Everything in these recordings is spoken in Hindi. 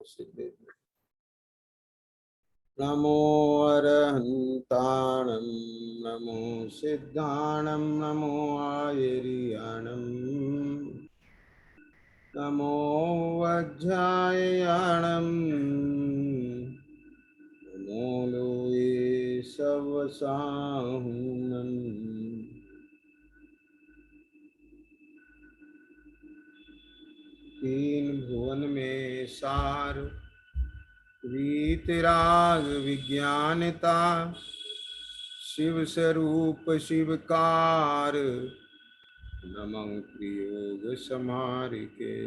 सिद्धे नमो अरहन्ताणं नमो सिद्धाणं नमो आयर्याणं नमो वज्राययाणं नमो लोये सवसाहुनं तीन भुवन में सार वीतराग विज्ञानता शिव स्वरूप शिवकार नमः प्रियोग समारिके।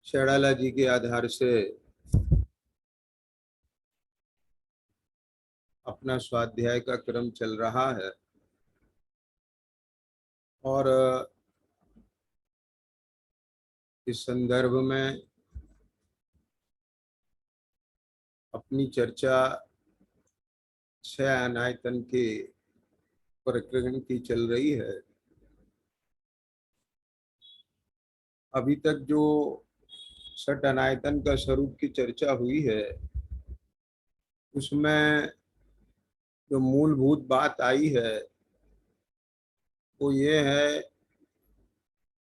शैलाला जी के आधार से अपना स्वाध्याय का क्रम चल रहा है और इस संदर्भ में अपनी चर्चा 6 अनायतन के प्रकरण की चल रही है। अभी तक जो 6 अनायतन का स्वरूप की चर्चा हुई है उसमें जो मूलभूत बात आई है वो ये है,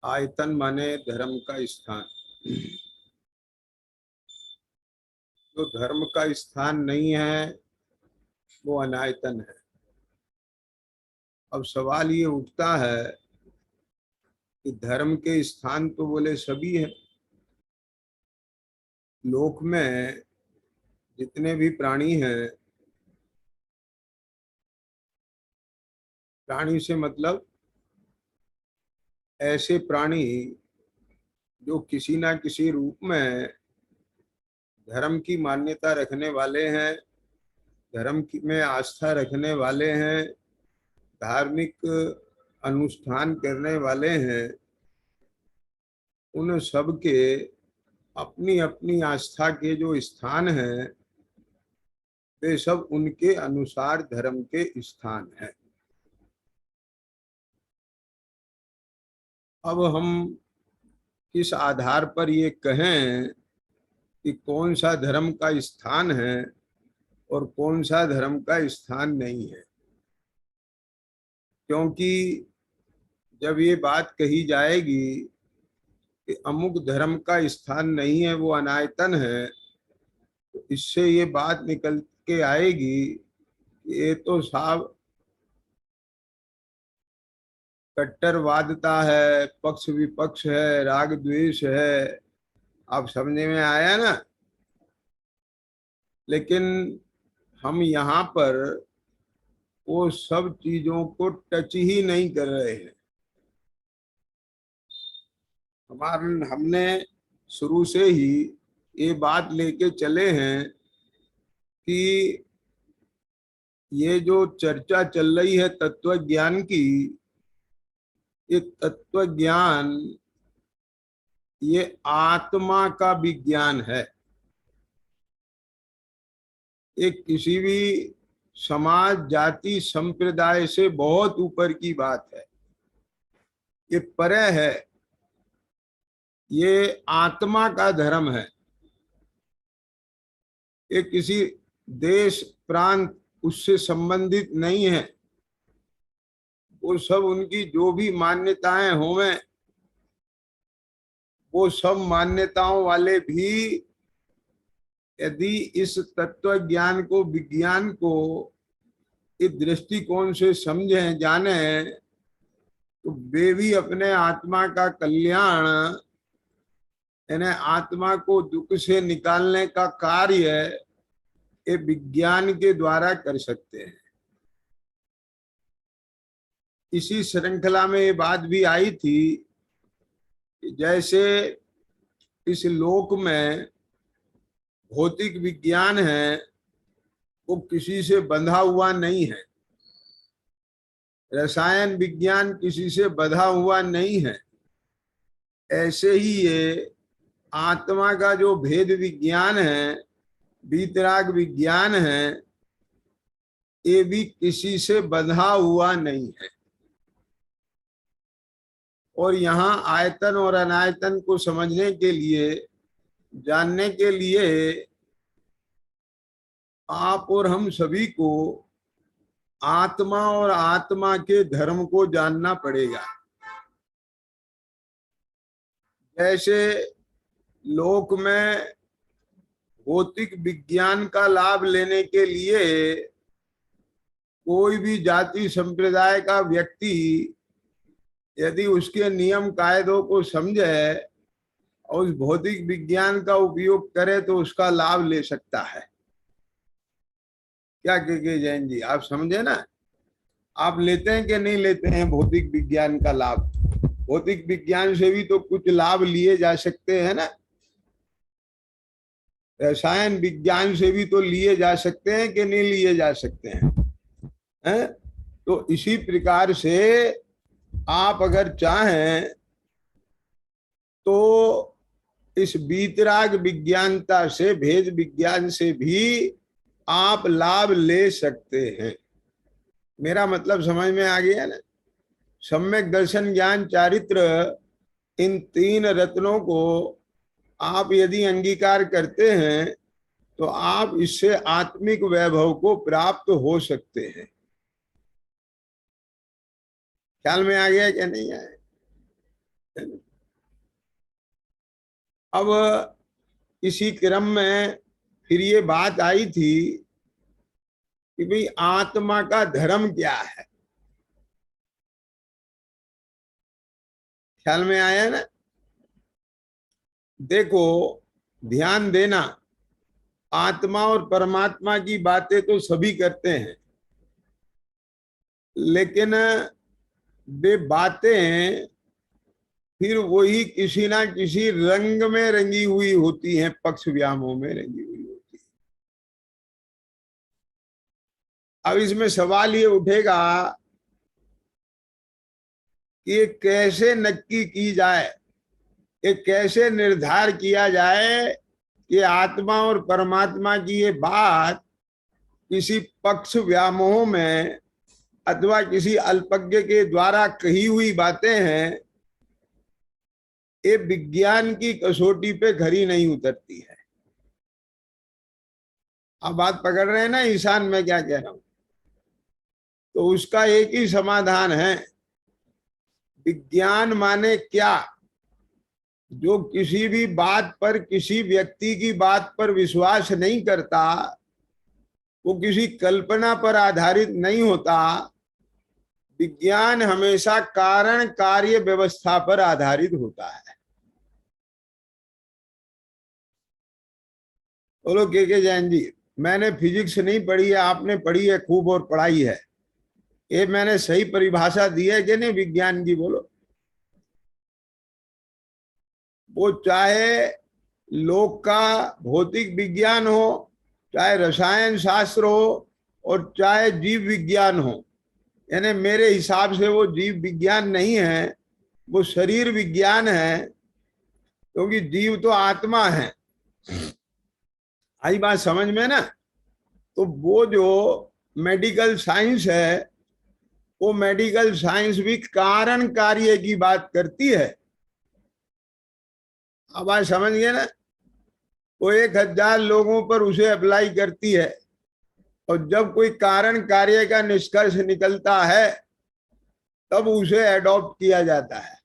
आयतन माने धर्म का स्थान। जो धर्म का स्थान नहीं है वो अनायतन है। अब सवाल ये उठता है कि धर्म के स्थान तो बोले सभी हैं। लोक में जितने भी प्राणी हैं, प्राणी से मतलब ऐसे प्राणी जो किसी ना किसी रूप में धर्म की मान्यता रखने वाले हैं, धर्म में आस्था रखने वाले हैं, धार्मिक अनुष्ठान करने वाले हैं। उन सब के अपनी अपनी आस्था के जो स्थान हैं वे सब उनके अनुसार धर्म के स्थान हैं। अब हम किस आधार पर ये कहें कि कौन सा धर्म का स्थान है और कौन सा धर्म का स्थान नहीं है, क्योंकि जब ये बात कही जाएगी कि अमुक धर्म का स्थान नहीं है वो अनायतन है, तो इससे ये बात निकल के आएगी कि ये तो साहब कट्टरवादता है, पक्ष विपक्ष है, राग द्वेष है। आप समझे में आया ना। लेकिन हम यहाँ पर वो सब चीजों को टच ही नहीं कर रहे हैं। हमने शुरू से ही ये बात लेके चले हैं कि ये जो चर्चा चल रही है तत्व ज्ञान की, ये तत्व ज्ञान ये आत्मा का विज्ञान है। एक किसी भी समाज जाति संप्रदाय से बहुत ऊपर की बात है। ये परे है, ये आत्मा का धर्म है। ये किसी देश प्रांत उससे संबंधित नहीं है। वो सब उनकी जो भी मान्यताएं होवें, वो सब मान्यताओं वाले भी यदि इस तत्व ज्ञान को, विज्ञान को इस दृष्टिकोण से समझें, जाने, तो वे भी अपने आत्मा का कल्याण, यानी आत्मा को दुख से निकालने का कार्य ये विज्ञान के द्वारा कर सकते हैं। इसी श्रृंखला में ये बात भी आई थी कि जैसे इस लोक में भौतिक विज्ञान है वो किसी से बंधा हुआ नहीं है, रसायन विज्ञान किसी से बंधा हुआ नहीं है, ऐसे ही ये आत्मा का जो भेद विज्ञान है वीतराग विज्ञान है, ये भी किसी से बंधा हुआ नहीं है। और यहाँ आयतन और अनायतन को समझने के लिए, जानने के लिए आप और हम सभी को आत्मा और आत्मा के धर्म को जानना पड़ेगा। जैसे लोक में भौतिक विज्ञान का लाभ लेने के लिए कोई भी जाति संप्रदाय का व्यक्ति यदि उसके नियम कायदों को समझे और उस भौतिक विज्ञान का उपयोग करे तो उसका लाभ ले सकता है। क्या के जैन जी, आप समझे ना? आप लेते हैं कि नहीं लेते हैं भौतिक विज्ञान का लाभ? भौतिक विज्ञान से भी तो कुछ लाभ लिए जा सकते हैं ना। रसायन विज्ञान से भी तो लिए जा सकते हैं कि नहीं लिए जा सकते हैं? तो इसी प्रकार से आप अगर चाहें तो इस वीतराग विज्ञानता से, भेद विज्ञान से भी आप लाभ ले सकते हैं। मेरा मतलब समझ में आ गया ना? सम्यक दर्शन, ज्ञान, चारित्र, इन तीन रत्नों को आप यदि अंगीकार करते हैं तो आप इससे आत्मिक वैभव को प्राप्त हो सकते हैं। ख्याल में आ गया क्या नहीं आया? अब इसी क्रम में फिर ये बात आई थी कि भाई आत्मा का धर्म क्या है। ख्याल में आया ना? देखो, ध्यान देना, आत्मा और परमात्मा की बातें तो सभी करते हैं, लेकिन वे बातें फिर वही किसी ना किसी रंग में रंगी हुई होती हैं, पक्ष व्यामों में रंगी हुई होती है। अब इसमें सवाल ये उठेगा कि ये कैसे नक्की की जाए, ये कैसे निर्धार किया जाए कि आत्मा और परमात्मा की ये बात किसी पक्ष व्यामोह में अथवा किसी अल्पज्ञ के द्वारा कही हुई बातें हैं, ये विज्ञान की कसौटी पे खरी नहीं उतरती है। आप बात पकड़ रहे हैं ना ईशान, मैं क्या कह रहा हूं? तो उसका एक ही समाधान है। विज्ञान माने क्या? जो किसी भी बात पर, किसी व्यक्ति की बात पर विश्वास नहीं करता, वो किसी कल्पना पर आधारित नहीं होता। विज्ञान हमेशा कारण कार्य व्यवस्था पर आधारित होता है। बोलो के जैन जी, मैंने फिजिक्स नहीं पढ़ी है, आपने पढ़ी है खूब और पढ़ाई है। ये मैंने सही परिभाषा दी है कि नहीं विज्ञान की? बोलो। वो चाहे लोक का भौतिक विज्ञान हो, चाहे रसायन शास्त्र हो, और चाहे जीव विज्ञान हो, यानी मेरे हिसाब से वो जीव विज्ञान नहीं है, वो शरीर विज्ञान है, क्योंकि जीव तो आत्मा है। आई बात समझ में ना? तो वो जो मेडिकल साइंस है, वो मेडिकल साइंस भी कारण कार्य की बात करती है। अब आज समझ गए ना? वो 1000 लोगों पर उसे अप्लाई करती है, और जब कोई कारण कार्य का निष्कर्ष निकलता है तब उसे एडॉप्ट किया जाता है।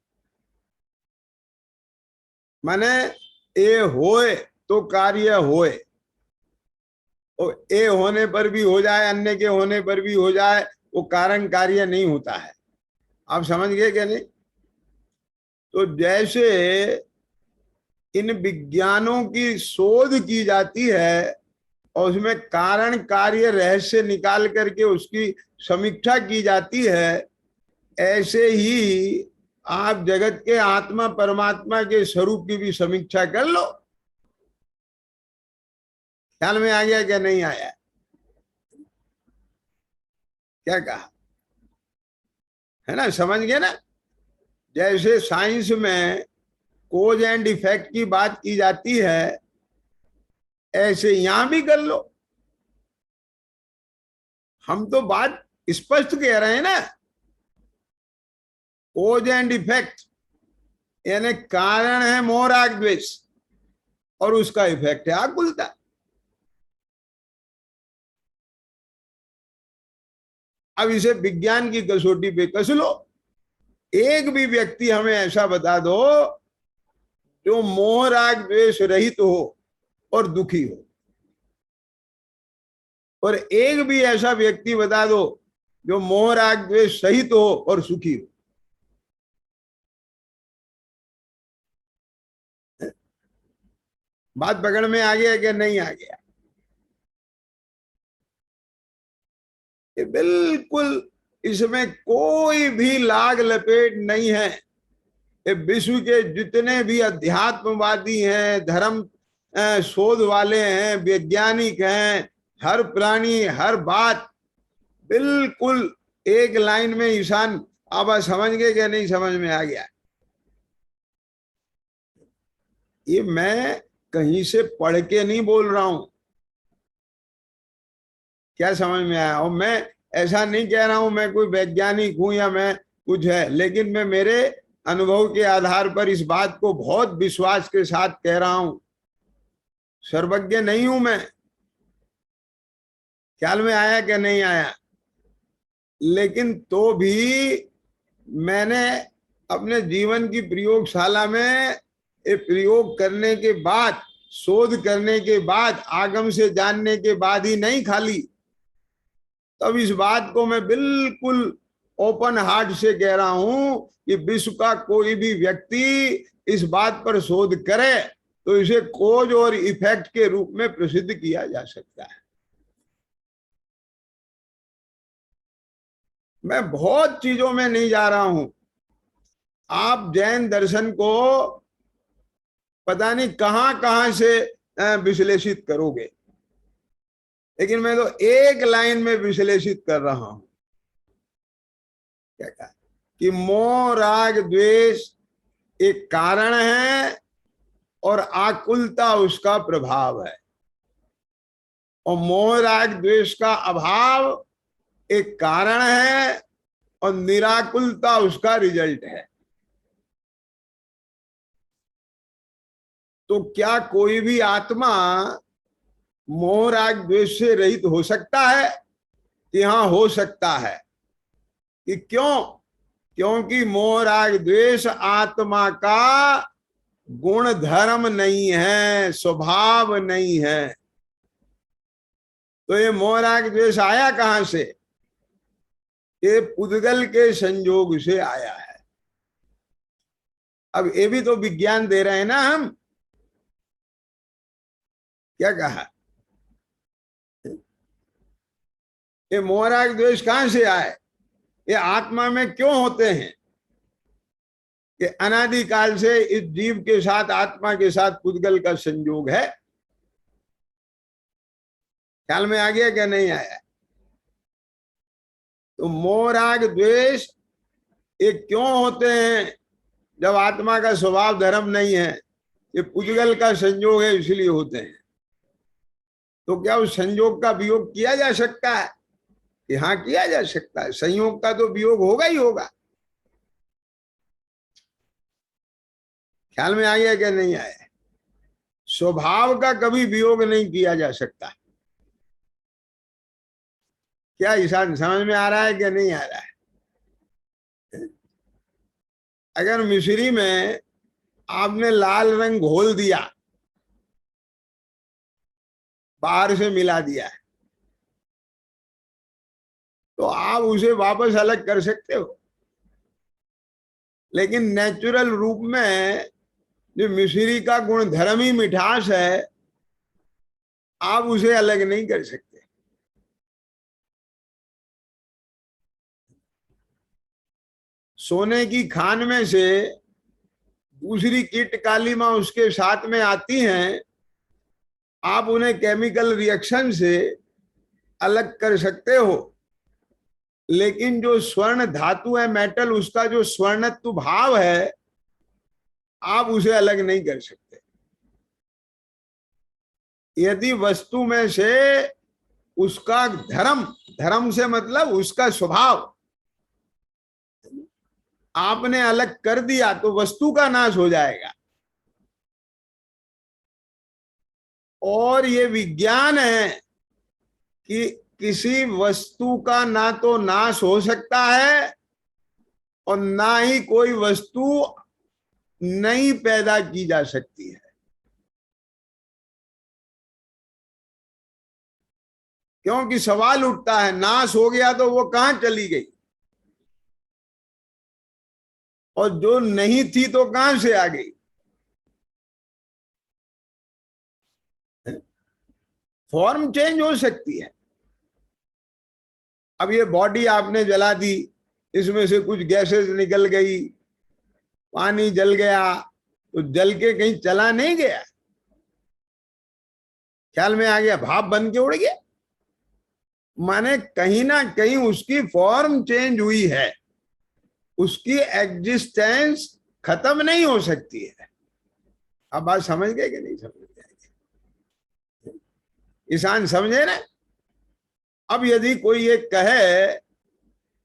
माने ए होए तो कार्य होए, और ए होने पर भी हो जाए, अन्य के होने पर भी हो जाए, वो कारण कार्य नहीं होता है। आप समझ गए क्या नहीं? तो जैसे इन विज्ञानों की शोध की जाती है और उसमें कारण कार्य रहस्य निकाल करके उसकी समीक्षा की जाती है, ऐसे ही आप जगत के आत्मा परमात्मा के स्वरूप की भी समीक्षा कर लो। ख्याल में आ गया क्या नहीं आया? क्या कहा है ना? समझ गए ना? जैसे साइंस में कोज एंड इफेक्ट की बात की जाती है, ऐसे यहां भी कर लो। हम तो बात स्पष्ट कह रहे हैं ना, कोज एंड इफेक्ट, यानी कारण है मोह राग द्वेष और उसका इफेक्ट है आकुलता। अब इसे विज्ञान की कसौटी पे कस लो। एक भी व्यक्ति हमें ऐसा बता दो जो मोह राग द्वेष रहित हो और दुखी हो, और एक भी ऐसा व्यक्ति बता दो जो मोह राग द्वेष सहित हो और सुखी हो। बात पकड़ में आ गया कि नहीं आ गया? ये बिल्कुल, इसमें कोई भी लाग लपेट नहीं है। ये विश्व के जितने भी अध्यात्मवादी हैं, धर्म शोध वाले हैं, वैज्ञानिक हैं, हर प्राणी हर बात बिल्कुल एक लाइन में ईशान। आप समझ गए कि नहीं समझ में आ गया? ये मैं कहीं से पढ़ के नहीं बोल रहा हूं। क्या समझ में आया? और मैं ऐसा नहीं कह रहा हूं मैं कोई वैज्ञानिक हूं या मैं कुछ है, लेकिन मैं मेरे अनुभव के आधार पर इस बात को बहुत विश्वास के साथ कह रहा हूं। सर्वज्ञ नहीं हूं मैं। ख्याल में आया कि नहीं आया? लेकिन तो भी मैंने अपने जीवन की प्रयोगशाला में ये प्रयोग करने के बाद, शोध करने के बाद, आगम से जानने के बाद ही नहीं खाली, तब इस बात को मैं बिल्कुल ओपन हार्ट से कह रहा हूं कि विश्व का कोई भी व्यक्ति इस बात पर शोध करे तो इसे कोज और इफेक्ट के रूप में प्रसिद्ध किया जा सकता है। मैं बहुत चीजों में नहीं जा रहा हूं। आप जैन दर्शन को पता नहीं कहां कहां से विश्लेषित करोगे, लेकिन मैं तो एक लाइन में विश्लेषित कर रहा हूं। क्या कहा? कि मोह राग द्वेष एक कारण है और आकुलता उसका प्रभाव है, और मोह राग द्वेष का अभाव एक कारण है और निराकुलता उसका रिजल्ट है। तो क्या कोई भी आत्मा मोह राग द्वेष से रहित हो सकता है? कि हाँ, हो सकता है। कि क्यों? क्योंकि मोह राग द्वेष आत्मा का गुण धर्म नहीं है, स्वभाव नहीं है। तो ये मोह राग द्वेष आया कहां से? ये पुद्गल के संयोग से आया है। अब ये भी तो विज्ञान दे रहे हैं ना हम। क्या कहा? ये मोह राग द्वेष कहां से आए? ये आत्मा में क्यों होते हैं? कि अनादिकाल से इस जीव के साथ, आत्मा के साथ पुद्गल का संयोग है। ख्याल में आ गया क्या नहीं आया? तो मोह राग द्वेष ये क्यों होते हैं? जब आत्मा का स्वभाव धर्म नहीं है, ये पुद्गल का संयोग है, इसलिए होते हैं। तो क्या उस संयोग का वियोग किया जा सकता है? कि हाँ, किया जा सकता है। संयोग का तो वियोग होगा ही होगा। ख्याल में आ गया क्या नहीं आया? स्वभाव का कभी वियोग नहीं किया जा सकता। क्या ईशान समझ में आ रहा है कि नहीं आ रहा है? अगर मिश्री में आपने लाल रंग घोल दिया, बाहर से मिला दिया है, तो आप उसे वापस अलग कर सकते हो। लेकिन नेचुरल रूप में जो मिश्री का गुण धर्म ही मिठास है, आप उसे अलग नहीं कर सकते। सोने की खान में से दूसरी कीट कालिमा उसके साथ में आती हैं, आप उन्हें केमिकल रिएक्शन से अलग कर सकते हो। लेकिन जो स्वर्ण धातु है, मेटल, उसका जो स्वर्णत्व भाव है, आप उसे अलग नहीं कर सकते। यदि वस्तु में से उसका धर्म, धर्म से मतलब उसका स्वभाव आपने अलग कर दिया तो वस्तु का नाश हो जाएगा। और ये विज्ञान है कि किसी वस्तु का ना तो नाश हो सकता है और ना ही कोई वस्तु नई पैदा की जा सकती है। क्योंकि सवाल उठता है, नाश हो गया तो वो कहां चली गई, और जो नहीं थी तो कहां से आ गई। फॉर्म चेंज हो सकती है। अब ये बॉडी आपने जला दी, इसमें से कुछ गैसेस निकल गई, पानी जल गया, तो जल के कहीं चला नहीं गया, ख्याल में आ गया, भाप बन के उड़ गया। माने कहीं ना कहीं उसकी फॉर्म चेंज हुई है, उसकी एग्जिस्टेंस खत्म नहीं हो सकती है। अब बात समझ गए कि नहीं समझ गए? किसान समझे ना? अब यदि कोई ये कहे,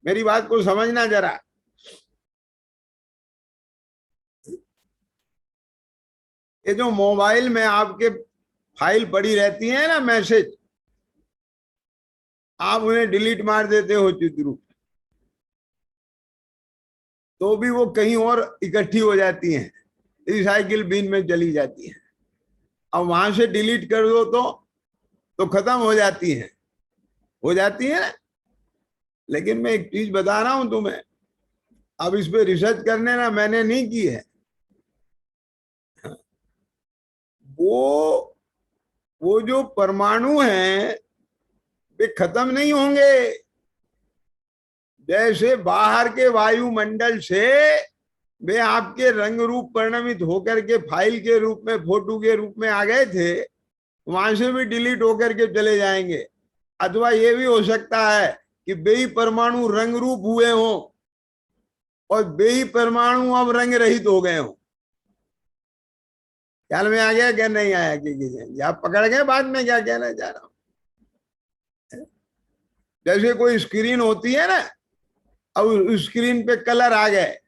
मेरी बात को समझना जरा, ये जो मोबाइल में आपके फाइल पड़ी रहती है ना, मैसेज, आप उन्हें डिलीट मार देते हो चित्रू, तो भी वो कहीं और इकट्ठी हो जाती हैं, रिसाइकिल बिन में चली जाती हैं। अब वहां से डिलीट कर दो तो खत्म हो जाती हैं, हो जाती है ना। लेकिन मैं एक चीज बता रहा हूं तुम्हें, अब इस पे रिसर्च करने ना मैंने नहीं की है। वो वो जो परमाणु हैं वे खत्म नहीं होंगे। जैसे बाहर के वायुमंडल से वे आपके रंग रूप परिणमित होकर के फाइल के रूप में, फोटो के रूप में आ गए थे, वहां से भी डिलीट होकर के चले जाएंगे। अथवा ये भी हो सकता है कि बेई परमाणु रंग रूप हुए हों और बेई परमाणु अब रंग रहित हो गए हों। ख्याल में आ गया क्या नहीं आया? कि आप पकड़ गए बात में क्या कहना चाह रहा हूं? जैसे कोई स्क्रीन होती है ना, अब उस स्क्रीन पे कलर आ गए,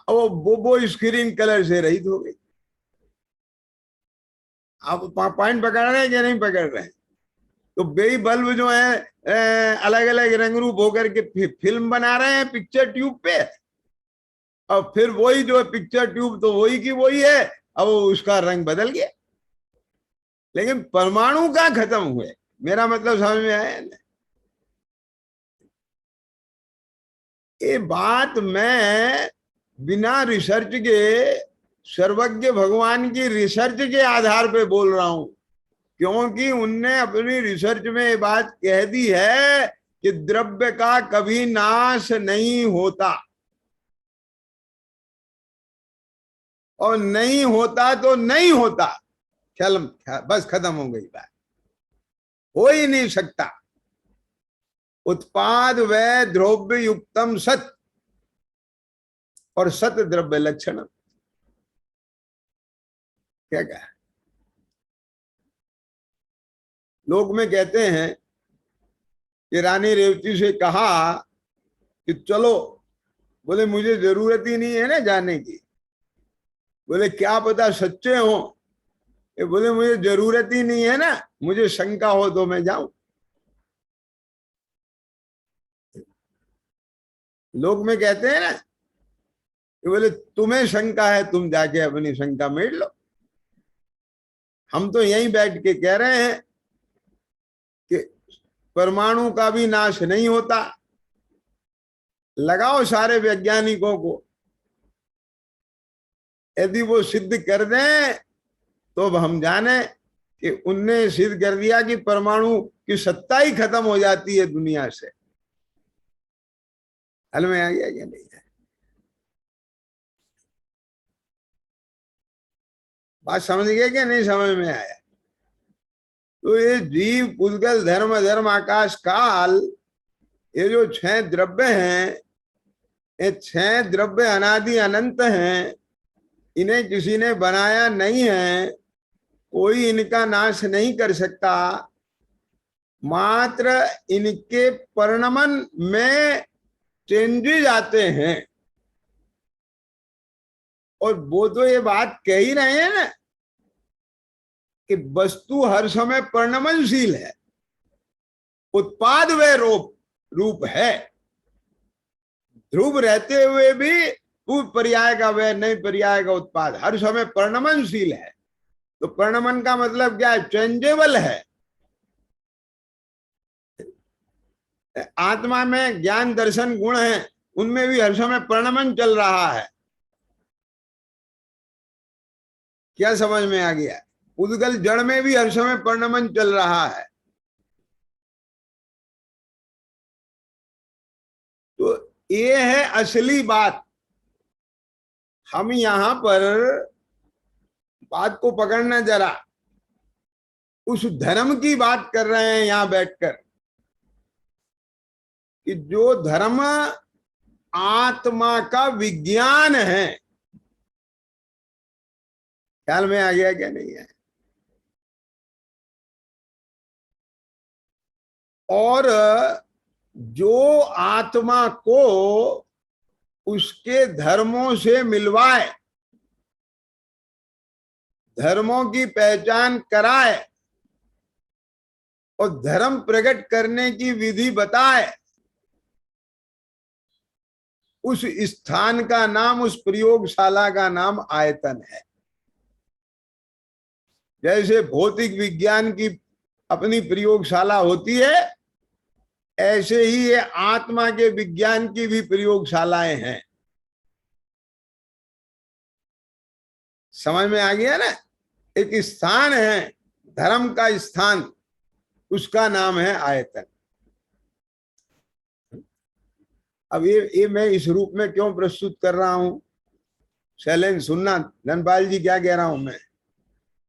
वो स्क्रीन कलर से रहित हो गई। आप पॉइंट पकड़ रहे हैं कि नहीं पकड़ रहे हैं? तो बेई बल्ब जो है अलग अलग रंग रूप होकर के फिल्म बना रहे हैं पिक्चर ट्यूब पे, और फिर वही जो है पिक्चर ट्यूब तो वही की वही है, अब उसका रंग बदल गया, लेकिन परमाणु का खत्म हुए। मेरा मतलब समझ में आया ना? ये बात मैं बिना रिसर्च के, सर्वज्ञ भगवान की रिसर्च के आधार पे बोल रहा हूं, क्योंकि उनने अपनी रिसर्च में ये बात कह दी है कि द्रव्य का कभी नाश नहीं होता, और नहीं होता तो नहीं होता, बस खत्म हो गई बात, हो ही नहीं सकता। उत्पाद व द्रव्य युक्तम सत, और सत द्रव्य लक्षण। क्या कहा? लोग में कहते हैं कि रानी रेवती से कहा कि चलो, बोले मुझे जरूरत ही नहीं है ना जाने की। बोले क्या पता सच्चे हो? ये बोले मुझे जरूरत ही नहीं है ना, मुझे शंका हो तो मैं जाऊं। लोग में कहते हैं ना, बोले तुम्हें शंका है, तुम जाके अपनी शंका मेट लो। हम तो यहीं बैठ के कह रहे हैं कि परमाणु का भी नाश नहीं होता। लगाओ सारे वैज्ञानिकों को, यदि वो सिद्ध कर दें तो अब हम जाने कि उनने सिद्ध कर दिया कि परमाणु की सत्ता ही खत्म हो जाती है दुनिया से। हल में आ गया क्या नहीं? बात समझ गए क्या नहीं समझ में आया? तो ये जीव, पुद्गल, धर्म, धर्म, आकाश, काल, ये जो 6 द्रव्य हैं, ये 6 द्रव्य अनादि अनंत हैं, इन्हें किसी ने बनाया नहीं है। कोई इनका नाश नहीं कर सकता, मात्र इनके परिणमन में चेंजेस आते हैं। और वो तो ये बात कह ही रहे हैं ना कि वस्तु हर समय परिणमनशील है, उत्पाद व रूप है। ध्रुव रहते हुए भी पूर्व पर्याय का वह, नहीं पर्याय का उत्पाद, हर समय परिणमनशील है। तो परिणमन का मतलब क्या है? चेंजेबल है। आत्मा में ज्ञान दर्शन गुण है, उनमें भी हर समय परिणमन चल रहा है। क्या समझ में आ गया? उद्गल जड़ में भी हर समय परिणमन चल रहा है। तो ये है असली बात। हम यहां पर बात को पकड़ना जरा, उस धर्म की बात कर रहे हैं यहां बैठकर, कि जो धर्म आत्मा का विज्ञान है। ख्याल में आ गया क्या? नहीं है? और जो आत्मा को उसके धर्मों से मिलवाए, धर्मों की पहचान कराए और धर्म प्रकट करने की विधि बताए, उस स्थान का नाम, उस प्रयोगशाला का नाम आयतन है। जैसे भौतिक विज्ञान की अपनी प्रयोगशाला होती है, ऐसे ही ये आत्मा के विज्ञान की भी प्रयोगशालाएं हैं। समझ में आ गया ना? एक स्थान है, धर्म का स्थान, उसका नाम है आयतन। अब ये मैं इस रूप में क्यों प्रस्तुत कर रहा हूं? शैलेंद्र सुनना, धनपाल जी क्या कह रहा हूं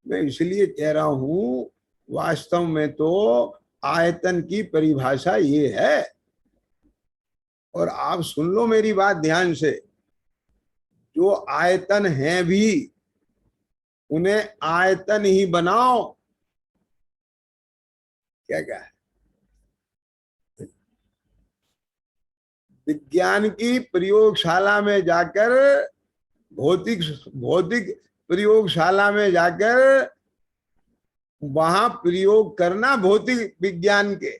मैं इसलिए कह रहा हूं, वास्तव में तो आयतन की परिभाषा ये है। और आप सुन लो मेरी बात ध्यान से, जो आयतन है भी उन्हें आयतन ही बनाओ। क्या क्या है? विज्ञान की प्रयोगशाला में जाकर, भौतिक भौतिक प्रयोगशाला में जाकर वहां प्रयोग करना भौतिक विज्ञान के।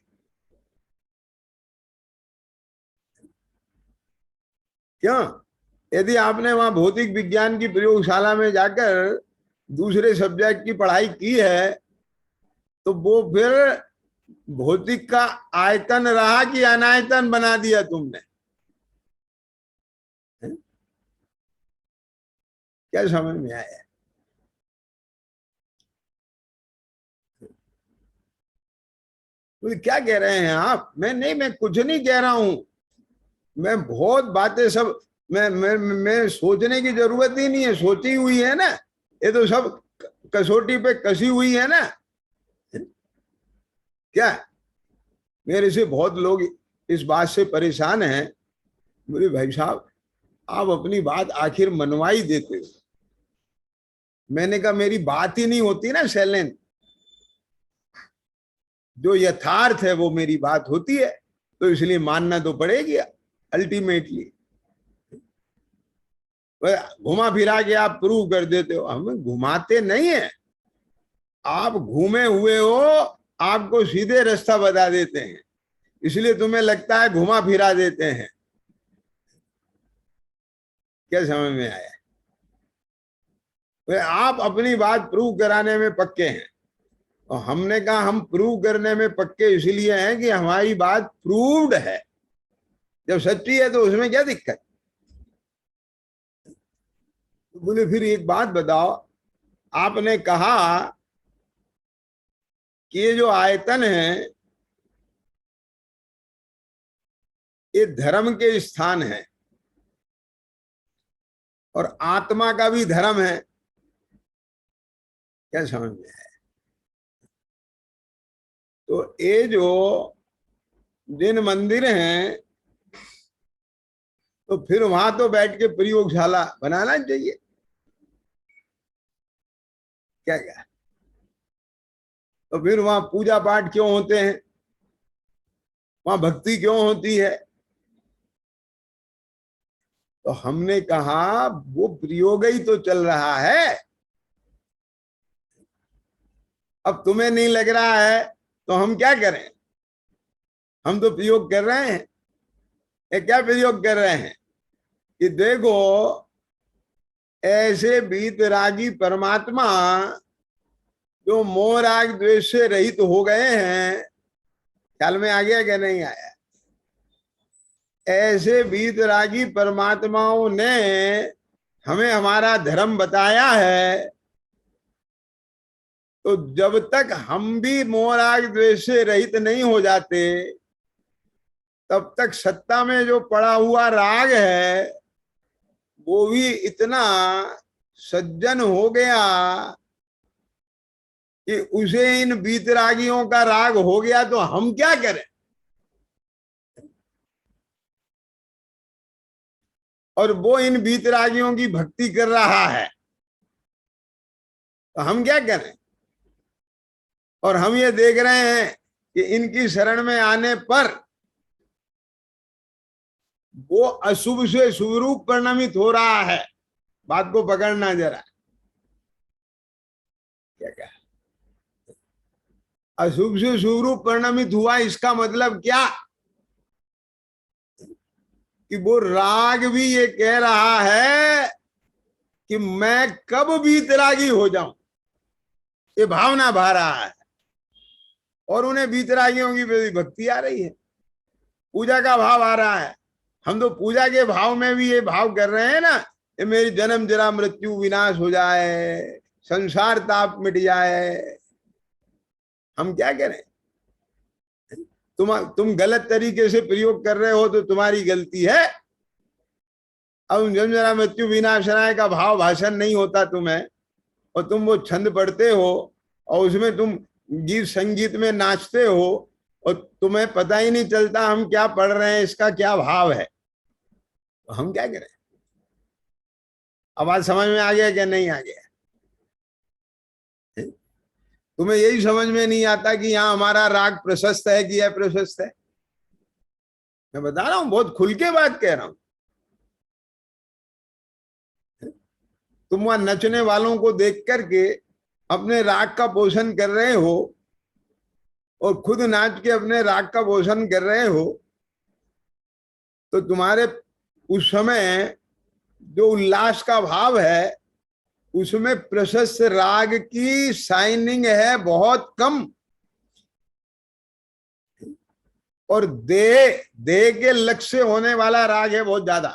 क्यों? यदि आपने वहां भौतिक विज्ञान की प्रयोगशाला में जाकर दूसरे सब्जेक्ट की पढ़ाई की है, तो वो फिर भौतिक का आयतन रहा कि अनायतन बना दिया तुमने? क्या समझ में आया? तो क्या कह रहे हैं आप? मैं कुछ नहीं कह रहा हूं। मैं बहुत बातें सब, मैं सोचने की जरूरत ही नहीं है, सोची हुई है ना। ये तो सब कसौटी पे कसी हुई है ना। क्या? मेरे से बहुत लोग इस बात से परेशान हैं, बोले भाई साहब आप अपनी बात आखिर मनवाई देते हो। मैंने कहा मेरी बात ही नहीं होती ना शैलेंद्र, जो यथार्थ है वो मेरी बात होती है, तो इसलिए मानना तो पड़ेगी अल्टीमेटली। घुमा फिरा के आप प्रूव कर देते हो, हम घुमाते नहीं है। आप घूमे हुए हो, आपको सीधे रास्ता बता देते हैं, इसलिए तुम्हें लगता है घुमा फिरा देते हैं। क्या समझ में आया? आप अपनी बात प्रूव कराने में पक्के हैं, और हमने कहा हम प्रूव करने में पक्के इसलिए हैं कि हमारी बात प्रूव्ड है। जब सच्ची है तो उसमें क्या दिक्कत? बोले फिर एक बात बताओ, आपने कहा कि ये जो आयतन है ये धर्म के स्थान है, और आत्मा का भी धर्म है। क्या समझ में है? तो ये जो जिन मंदिर हैं, तो फिर वहां तो बैठ के प्रयोगशाला बनाना चाहिए। क्या क्या? तो फिर वहां पूजा पाठ क्यों होते हैं, वहां भक्ति क्यों होती है? तो हमने कहा वो प्रयोग ही तो चल रहा है। अब तुम्हें नहीं लग रहा है तो हम क्या करें? हम तो प्रयोग कर रहे हैं। ये क्या प्रयोग कर रहे हैं कि देखो, ऐसे वीतरागी परमात्मा जो मोह राग द्वेष से रहित हो गए हैं, ख्याल में आ गया क्या नहीं आया? ऐसे वीतरागी परमात्माओं ने हमें हमारा धर्म बताया है। तो जब तक हम भी मोह राग द्वेष से रहित नहीं हो जाते, तब तक सत्ता में जो पड़ा हुआ राग है वो भी इतना सज्जन हो गया कि उसे इन वीतरागियों का राग हो गया, तो हम क्या करें? और वो इन वीतरागियों की भक्ति कर रहा है, तो हम क्या करें? और हम ये देख रहे हैं कि इनकी शरण में आने पर वो अशुभ से शुभ रूप परिणमित हो रहा है। बात को पकड़ना जरा, क्या कहा? अशुभ से शुभ रूप परिणमित हुआ, इसका मतलब क्या कि वो राग भी ये कह रहा है कि मैं कब वीतरागी हो जाऊं, ये भावना भा रहा है। और उन्हें वीतरागियों की भक्ति आ रही है, पूजा का भाव आ रहा है। हम तो पूजा के भाव में भी ये भाव कर रहे हैं ना, ये मेरी जन्म जरा मृत्यु विनाश हो जाए, संसार ताप मिट जाए। हम क्या करें? तुम गलत तरीके से प्रयोग कर रहे हो तो तुम्हारी गलती है। अब जन्म जरा मृत्यु विनाशनाय का भाव भाषण नहीं होता तुम्हें, और तुम वो छंद पढ़ते हो और उसमें तुम गीत संगीत में नाचते हो, और तुम्हें पता ही नहीं चलता हम क्या पढ़ रहे हैं, इसका क्या भाव है। तो हम क्या करें? आवाज समझ में आ गया क्या नहीं आ गया? तुम्हें यही समझ में नहीं आता कि यहाँ हमारा राग प्रशस्त है कि अप्रशस्त है? मैं बता रहा हूं, बहुत खुल के बात कह रहा हूं। तुम वहां नचने वालों को देख करके अपने राग का पोषण कर रहे हो, और खुद नाच के अपने राग का पोषण कर रहे हो, तो तुम्हारे उस समय जो उल्लास का भाव है उसमें प्रशस्त राग की शाइनिंग है बहुत कम, और देह के लक्ष्य होने वाला राग है बहुत ज्यादा।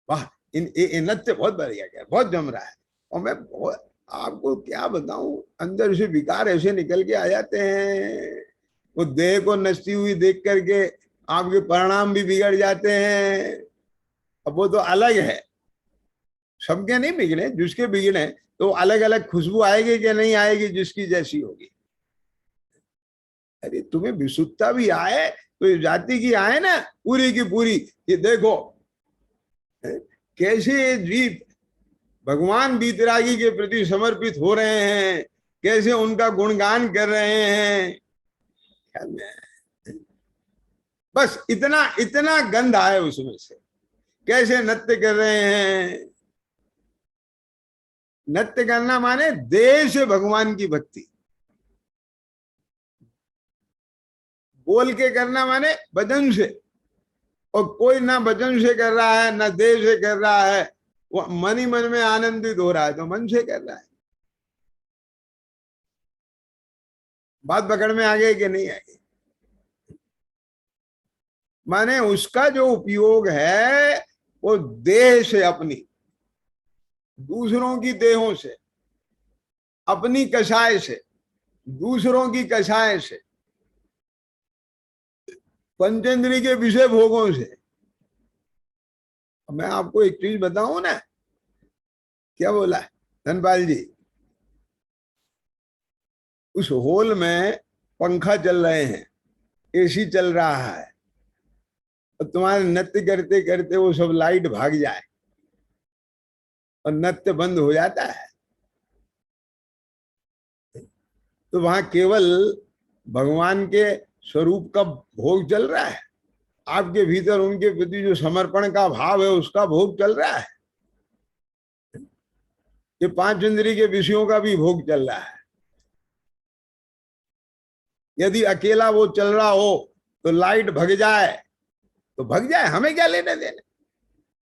वाह, इन नृत्य बहुत बढ़िया गया, बहुत जम रहा है। और मैं आपको क्या बताऊं, अंदर से विकार ऐसे निकल के आ जाते हैं। वो देह को नचती हुई देख करके आपके परिणाम भी बिगड़ जाते हैं। अब वो तो अलग है, सबके नहीं बिगड़े, जिसके बिगड़े तो अलग अलग खुशबू आएगी कि नहीं आएगी, जिसकी जैसी होगी। अरे तुम्हें विशुद्धता भी आए तो जाति की आए ना पूरी की पूरी, कि देखो कैसे जीव भगवान वीतरागी के प्रति समर्पित हो रहे हैं, कैसे उनका गुणगान कर रहे हैं। बस इतना इतना गंध आए उसमें से, कैसे नृत्य कर रहे हैं। नृत्य करना माने देह से भगवान की भक्ति, बोल के करना माने वचन से। और कोई ना वचन से कर रहा है ना देह से कर रहा है, वो मन ही मन में आनंदित हो रहा है तो मन से कर रहा है। बात पकड़ में आ गई कि नहीं आ गई? माने उसका जो उपयोग है वो देह से, अपनी दूसरों की देहों से, अपनी कषाय से, दूसरों की कषाय से, पंचेंद्री के विषय भोगों से। मैं आपको एक चीज बताऊं ना, क्या बोला धनपाल जी, उस हॉल में पंखा चल रहे हैं, एसी चल रहा है, और तुम्हारे नृत्य करते करते वो सब लाइट भाग जाए और नृत्य बंद हो जाता है, तो वहां केवल भगवान के स्वरूप का भोग चल रहा है, आपके भीतर उनके प्रति जो समर्पण का भाव है उसका भोग चल रहा है, ये पांच इंद्रिय के विषयों का भी भोग चल रहा है। यदि अकेला वो चल रहा हो तो लाइट भग जाए तो भग जाए, हमें क्या लेने देने,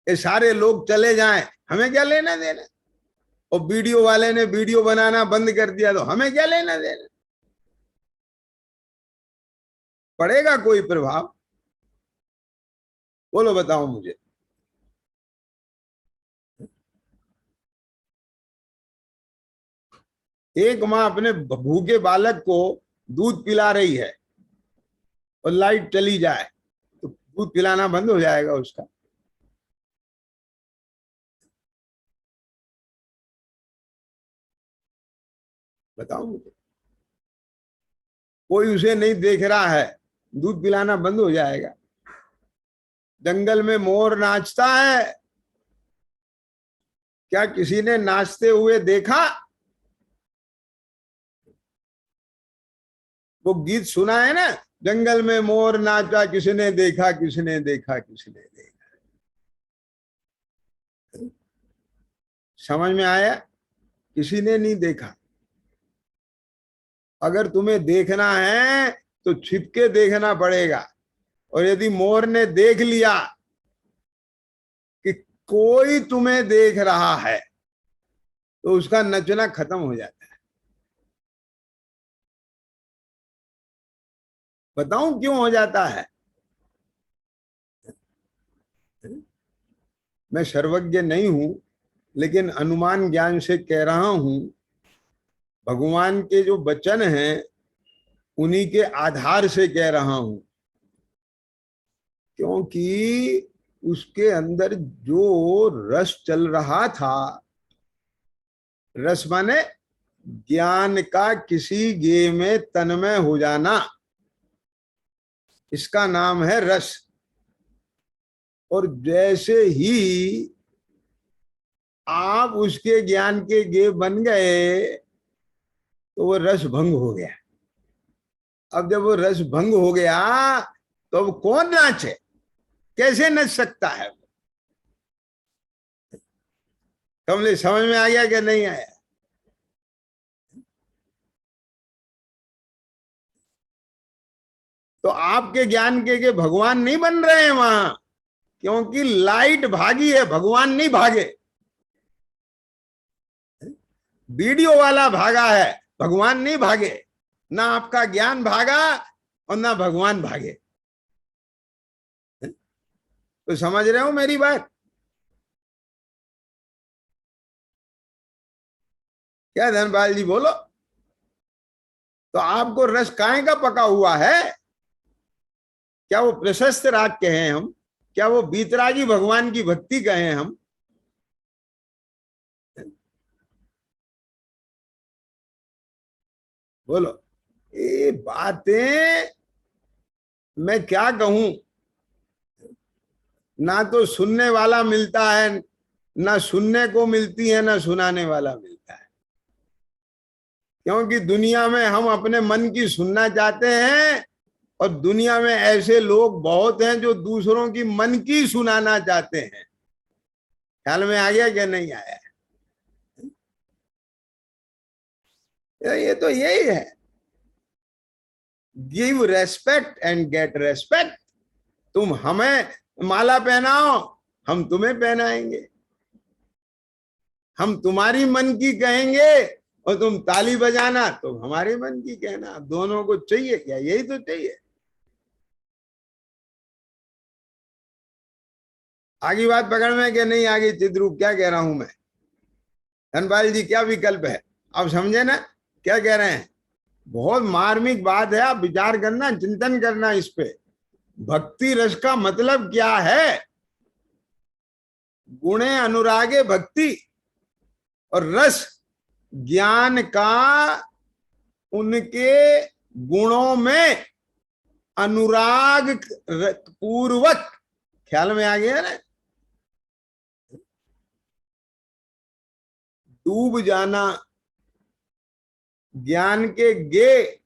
ये सारे लोग चले जाएं हमें क्या लेना देना, और वीडियो वाले ने वीडियो बनाना बंद कर दिया तो हमें क्या लेना देना, पड़ेगा कोई प्रभाव? बोलो बताओ मुझे। एक माँ अपने भूखे बालक को दूध पिला रही है और लाइट चली जाए तो दूध पिलाना बंद हो जाएगा उसका? बताओ मुझे। कोई उसे नहीं देख रहा है, दूध पिलाना बंद हो जाएगा? जंगल में मोर नाचता है, क्या किसी ने नाचते हुए देखा? वो गीत सुना है ना, जंगल में मोर नाचा किसने देखा, किसने देखा, किसने देखा। समझ में आया? किसी ने नहीं देखा। अगर तुम्हें देखना है तो छिपके देखना पड़ेगा, और यदि मोर ने देख लिया कि कोई तुम्हें देख रहा है तो उसका नचना खत्म हो जाता है। बताऊं क्यों हो जाता है? मैं सर्वज्ञ नहीं हूं, लेकिन अनुमान ज्ञान से कह रहा हूं, भगवान के जो वचन हैं उन्हीं के आधार से कह रहा हूं, क्योंकि उसके अंदर जो रस चल रहा था, रस माने ज्ञान का किसी गे में तन्मय हो जाना, इसका नाम है रस। और जैसे ही आप उसके ज्ञान के गे बन गए तो वो रस भंग हो गया। अब जब वो रस भंग हो गया तो अब कौन नाचे, कैसे नच सकता है? कमले समझ में आ गया कि नहीं आया? तो आपके ज्ञान के भगवान नहीं बन रहे हैं वहां, क्योंकि लाइट भागी है, भगवान नहीं भागे। वीडियो वाला भागा है, भगवान नहीं भागे। ना आपका ज्ञान भागा और ना भगवान भागे। तो समझ रहे हो मेरी बात? क्या धनपाल जी बोलो? तो आपको रस काहे का पका हुआ है? क्या वो प्रशस्त राग कहें हम, क्या वो बीतरागी भगवान की भक्ति कहें हम? बोलो। ये बातें मैं क्या कहूं, ना तो सुनने वाला मिलता है, ना सुनने को मिलती है, ना सुनाने वाला मिलता है। क्योंकि दुनिया में हम अपने मन की सुनना चाहते हैं, और दुनिया में ऐसे लोग बहुत हैं जो दूसरों की मन की सुनाना चाहते हैं। ख्याल में आ गया क्या नहीं आया? ये तो यही है, give respect and get respect. तुम हमें माला पहनाओ, हम तुम्हें पहनाएंगे। हम तुम्हारी मन की कहेंगे और तुम ताली बजाना तो हमारे मन की कहना। दोनों को चाहिए क्या? यही तो चाहिए। आगे बात पकड़ में कि नहीं आगे? चिद्रूप क्या कह रहा हूं मैं? धनपाल जी क्या विकल्प है? आप समझे ना क्या कह रहे हैं? बहुत मार्मिक बात है, आप विचार करना, चिंतन करना इस पे। भक्ति रस का मतलब क्या है? गुणे अनुरागे भक्ति, और रस ज्ञान का उनके गुणों में अनुराग पूर्वक। ख्याल में आ गया ना? डूब जाना ज्ञान के गे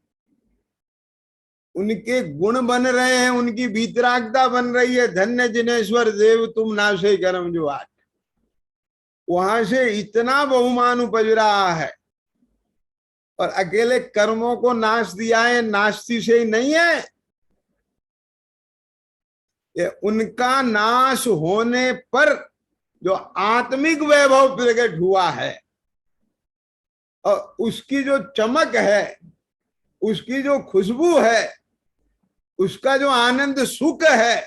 उनके गुण बन रहे हैं, उनकी वीतरागता बन रही है। धन्य जिनेश्वर देव तुम नाशे कर्म जो आज, वहां से इतना बहुमान उपज रहा है। और अकेले कर्मों को नाश दिया है, नास्ती से ही नहीं है, ये उनका नाश होने पर जो आत्मिक वैभव प्रकट हुआ है और उसकी जो चमक है, उसकी जो खुशबू है, उसका जो आनंद सुख है,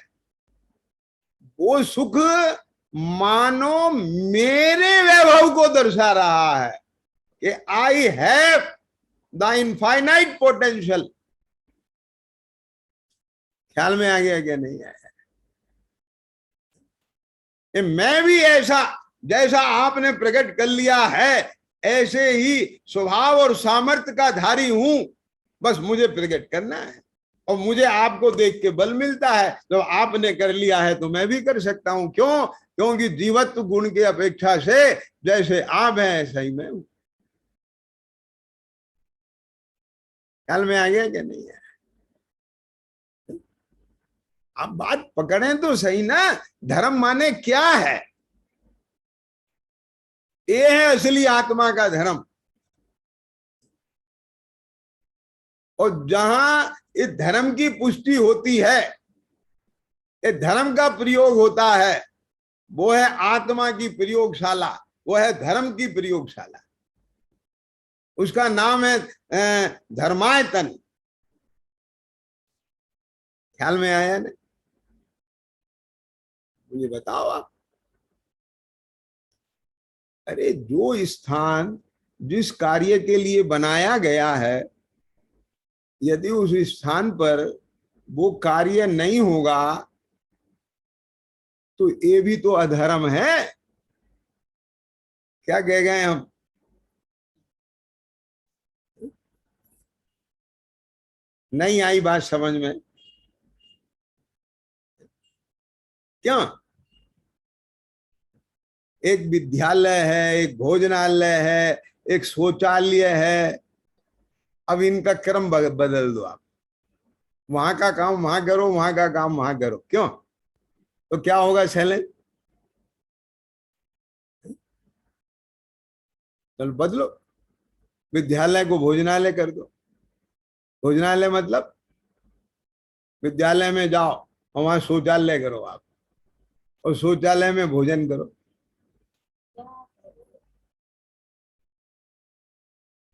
वो सुख मानो मेरे वैभव को दर्शा रहा है कि I have the infinite potential. ख्याल में आ गया क्या नहीं आया? मैं भी ऐसा, जैसा आपने प्रकट कर लिया है, ऐसे ही स्वभाव और सामर्थ्य का धारी हूं, बस मुझे प्रकट करना है। और मुझे आपको देख के बल मिलता है, जब आपने कर लिया है तो मैं भी कर सकता हूं। क्यों? क्योंकि जीवत्व गुण की अपेक्षा से जैसे आप हैं ऐसा ही मैं हूं। ख्याल में आ गया कि नहीं है? आप बात पकड़ें तो सही ना। धर्म माने क्या है? ये है असली आत्मा का धर्म। और जहां इस धर्म की पुष्टि होती है, ये धर्म का प्रयोग होता है, वो है आत्मा की प्रयोगशाला, वो है धर्म की प्रयोगशाला। उसका नाम है धर्मायतन। ख्याल में आया ना? मुझे बताओ आप। अरे जो स्थान जिस कार्य के लिए बनाया गया है, यदि उस स्थान पर वो कार्य नहीं होगा तो ये भी तो अधर्म है। क्या कह गए हम? नहीं आई बात समझ में? क्यों? एक विद्यालय है, एक भोजनालय है, एक शौचालय है। अब इनका क्रम बदल दो आप। वहां का काम वहां करो, वहां का काम वहां करो। क्यों? तो क्या होगा शैलेंद्र? चलो बदलो, विद्यालय को भोजनालय कर दो। भोजनालय मतलब विद्यालय में जाओ और वहां शौचालय करो आप, और शौचालय में भोजन करो।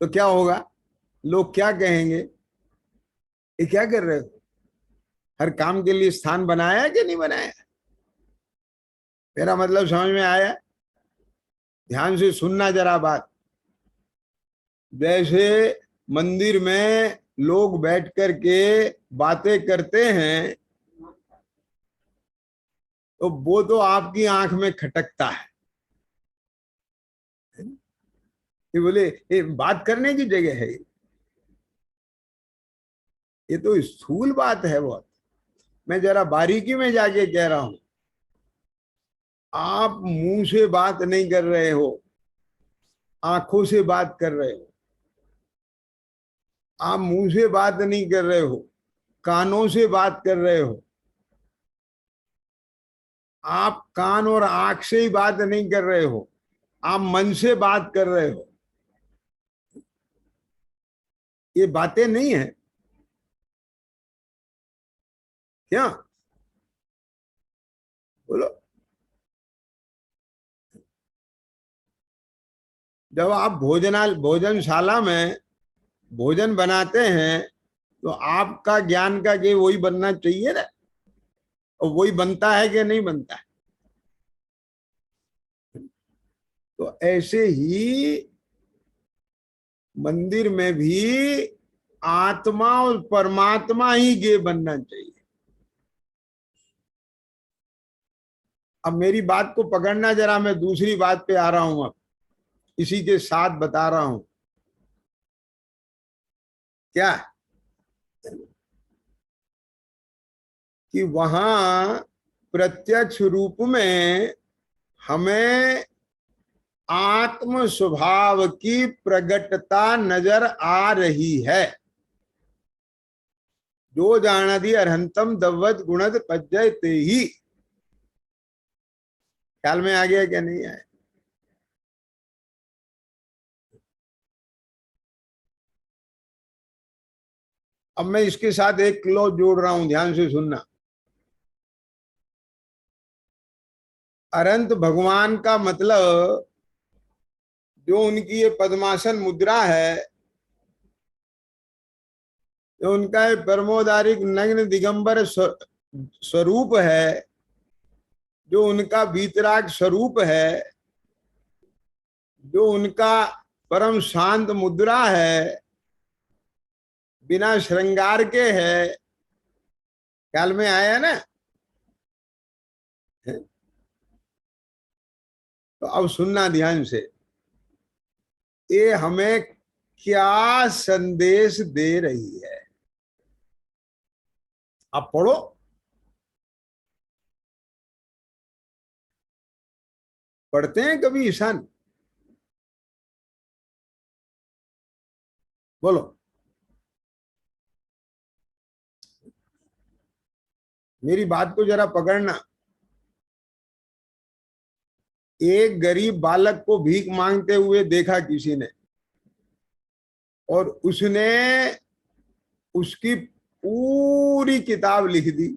तो क्या होगा? लोग क्या कहेंगे? ये क्या कर रहे हो? हर काम के लिए स्थान बनाया है कि नहीं बनाया? मेरा मतलब समझ में आया? ध्यान से सुनना जरा बात। जैसे मंदिर में लोग बैठ कर के बातें करते हैं, तो वो तो आपकी आंख में खटकता है। ये बोले ये बात करने की जगह है, ये तो स्थूल बात है बहुत। मैं जरा बारीकी में जाके कह रहा हूं। आप मुंह से बात नहीं कर रहे हो, आंखों से बात कर रहे हो। आप मुंह से बात नहीं कर रहे हो, कानों से बात कर रहे हो। आप कान और आंख से ही बात नहीं कर रहे हो, आप मन से बात कर रहे हो। ये बातें नहीं है क्या? बोलो। जब आप भोजनशाला में भोजन बनाते हैं, तो आपका ज्ञान का कि वही बनना चाहिए ना, और वही बनता है कि नहीं बनता है? तो ऐसे ही मंदिर में भी आत्मा और परमात्मा ही गे बनना चाहिए। अब मेरी बात को पकड़ना जरा, मैं दूसरी बात पे आ रहा हूं। अब इसी के साथ बता रहा हूं क्या, कि वहां प्रत्यक्ष रूप में हमें आत्म स्वभाव की प्रगटता नजर आ रही है। जो जानति अरहंतम दव्वत गुणद पज्जयते ही। ख्याल में आ गया क्या नहीं आया? अब मैं इसके साथ एक क्लॉज जोड़ रहा हूं, ध्यान से सुनना। अनंत भगवान का मतलब जो उनकी ये पद्मासन मुद्रा है, जो उनका ये परमोदारिक नग्न दिगंबर स्वरूप है, जो उनका वीतराग स्वरूप है, जो उनका परम शांत मुद्रा है, बिना श्रृंगार के है। ख्याल में आया ना? तो अब सुनना ध्यान से, ये हमें क्या संदेश दे रही है। आप पढ़ो। पढ़ते हैं कभी ईशान? बोलो। मेरी बात को जरा पकड़ना। एक गरीब बालक को भीख मांगते हुए देखा किसी ने, और उसने उसकी पूरी किताब लिख दी,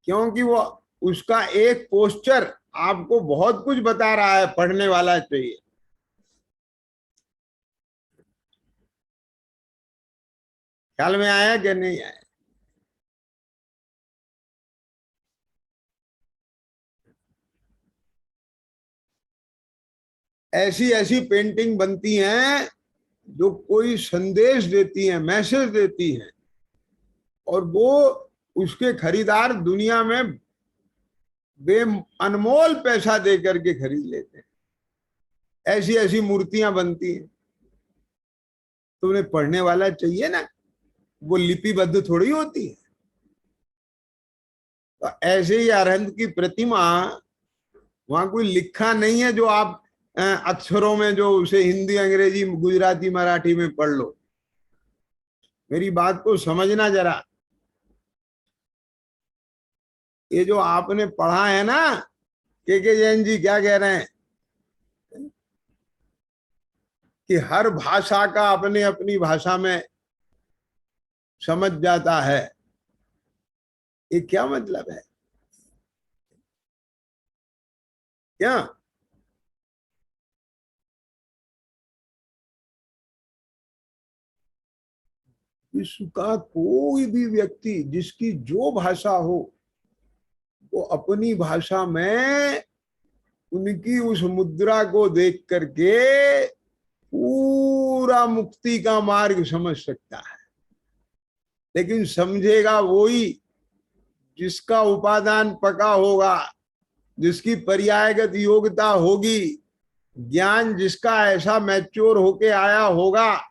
क्योंकि वो उसका एक पोस्टर आपको बहुत कुछ बता रहा है, पढ़ने वाला चाहिए। ख्याल में आया कि नहीं आया? ऐसी ऐसी पेंटिंग बनती हैं जो कोई संदेश देती हैं, मैसेज देती हैं, और वो उसके खरीदार दुनिया में बे अनमोल पैसा दे करके खरीद लेते हैं। ऐसी ऐसी मूर्तियां बनती हैं। तो उन्हें पढ़ने वाला चाहिए ना, वो लिपिबद्ध थोड़ी होती है। तो ऐसे ही अरहंत की प्रतिमा, वहां कोई लिखा नहीं है जो आप अक्षरों में जो उसे हिंदी अंग्रेजी गुजराती मराठी में पढ़ लो। मेरी बात को समझना जरा। ये जो आपने पढ़ा है ना, के जैन जी क्या कह रहे हैं कि हर भाषा का अपने अपनी भाषा में समझ जाता है, ये क्या मतलब है? क्या विश्व का कोई भी व्यक्ति जिसकी जो भाषा हो, वो अपनी भाषा में उनकी उस मुद्रा को देख करके पूरा मुक्ति का मार्ग समझ सकता है। लेकिन समझेगा वही जिसका उपादान पका होगा, जिसकी पर्यायगत योग्यता होगी, ज्ञान जिसका ऐसा मैच्योर होके आया होगा,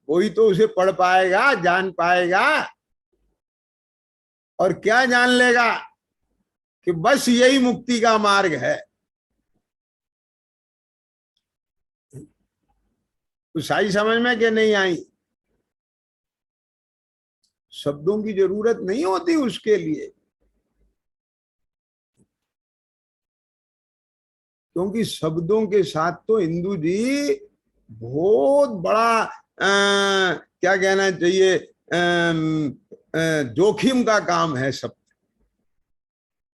वही तो उसे पढ़ पाएगा, जान पाएगा। और क्या जान लेगा कि बस यही मुक्ति का मार्ग है। कुछ आई समझ में कि नहीं आई? शब्दों की जरूरत नहीं होती उसके लिए, क्योंकि शब्दों के साथ तो इंदु जी बहुत बड़ा क्या कहना चाहिए, जोखिम का काम है शब्द।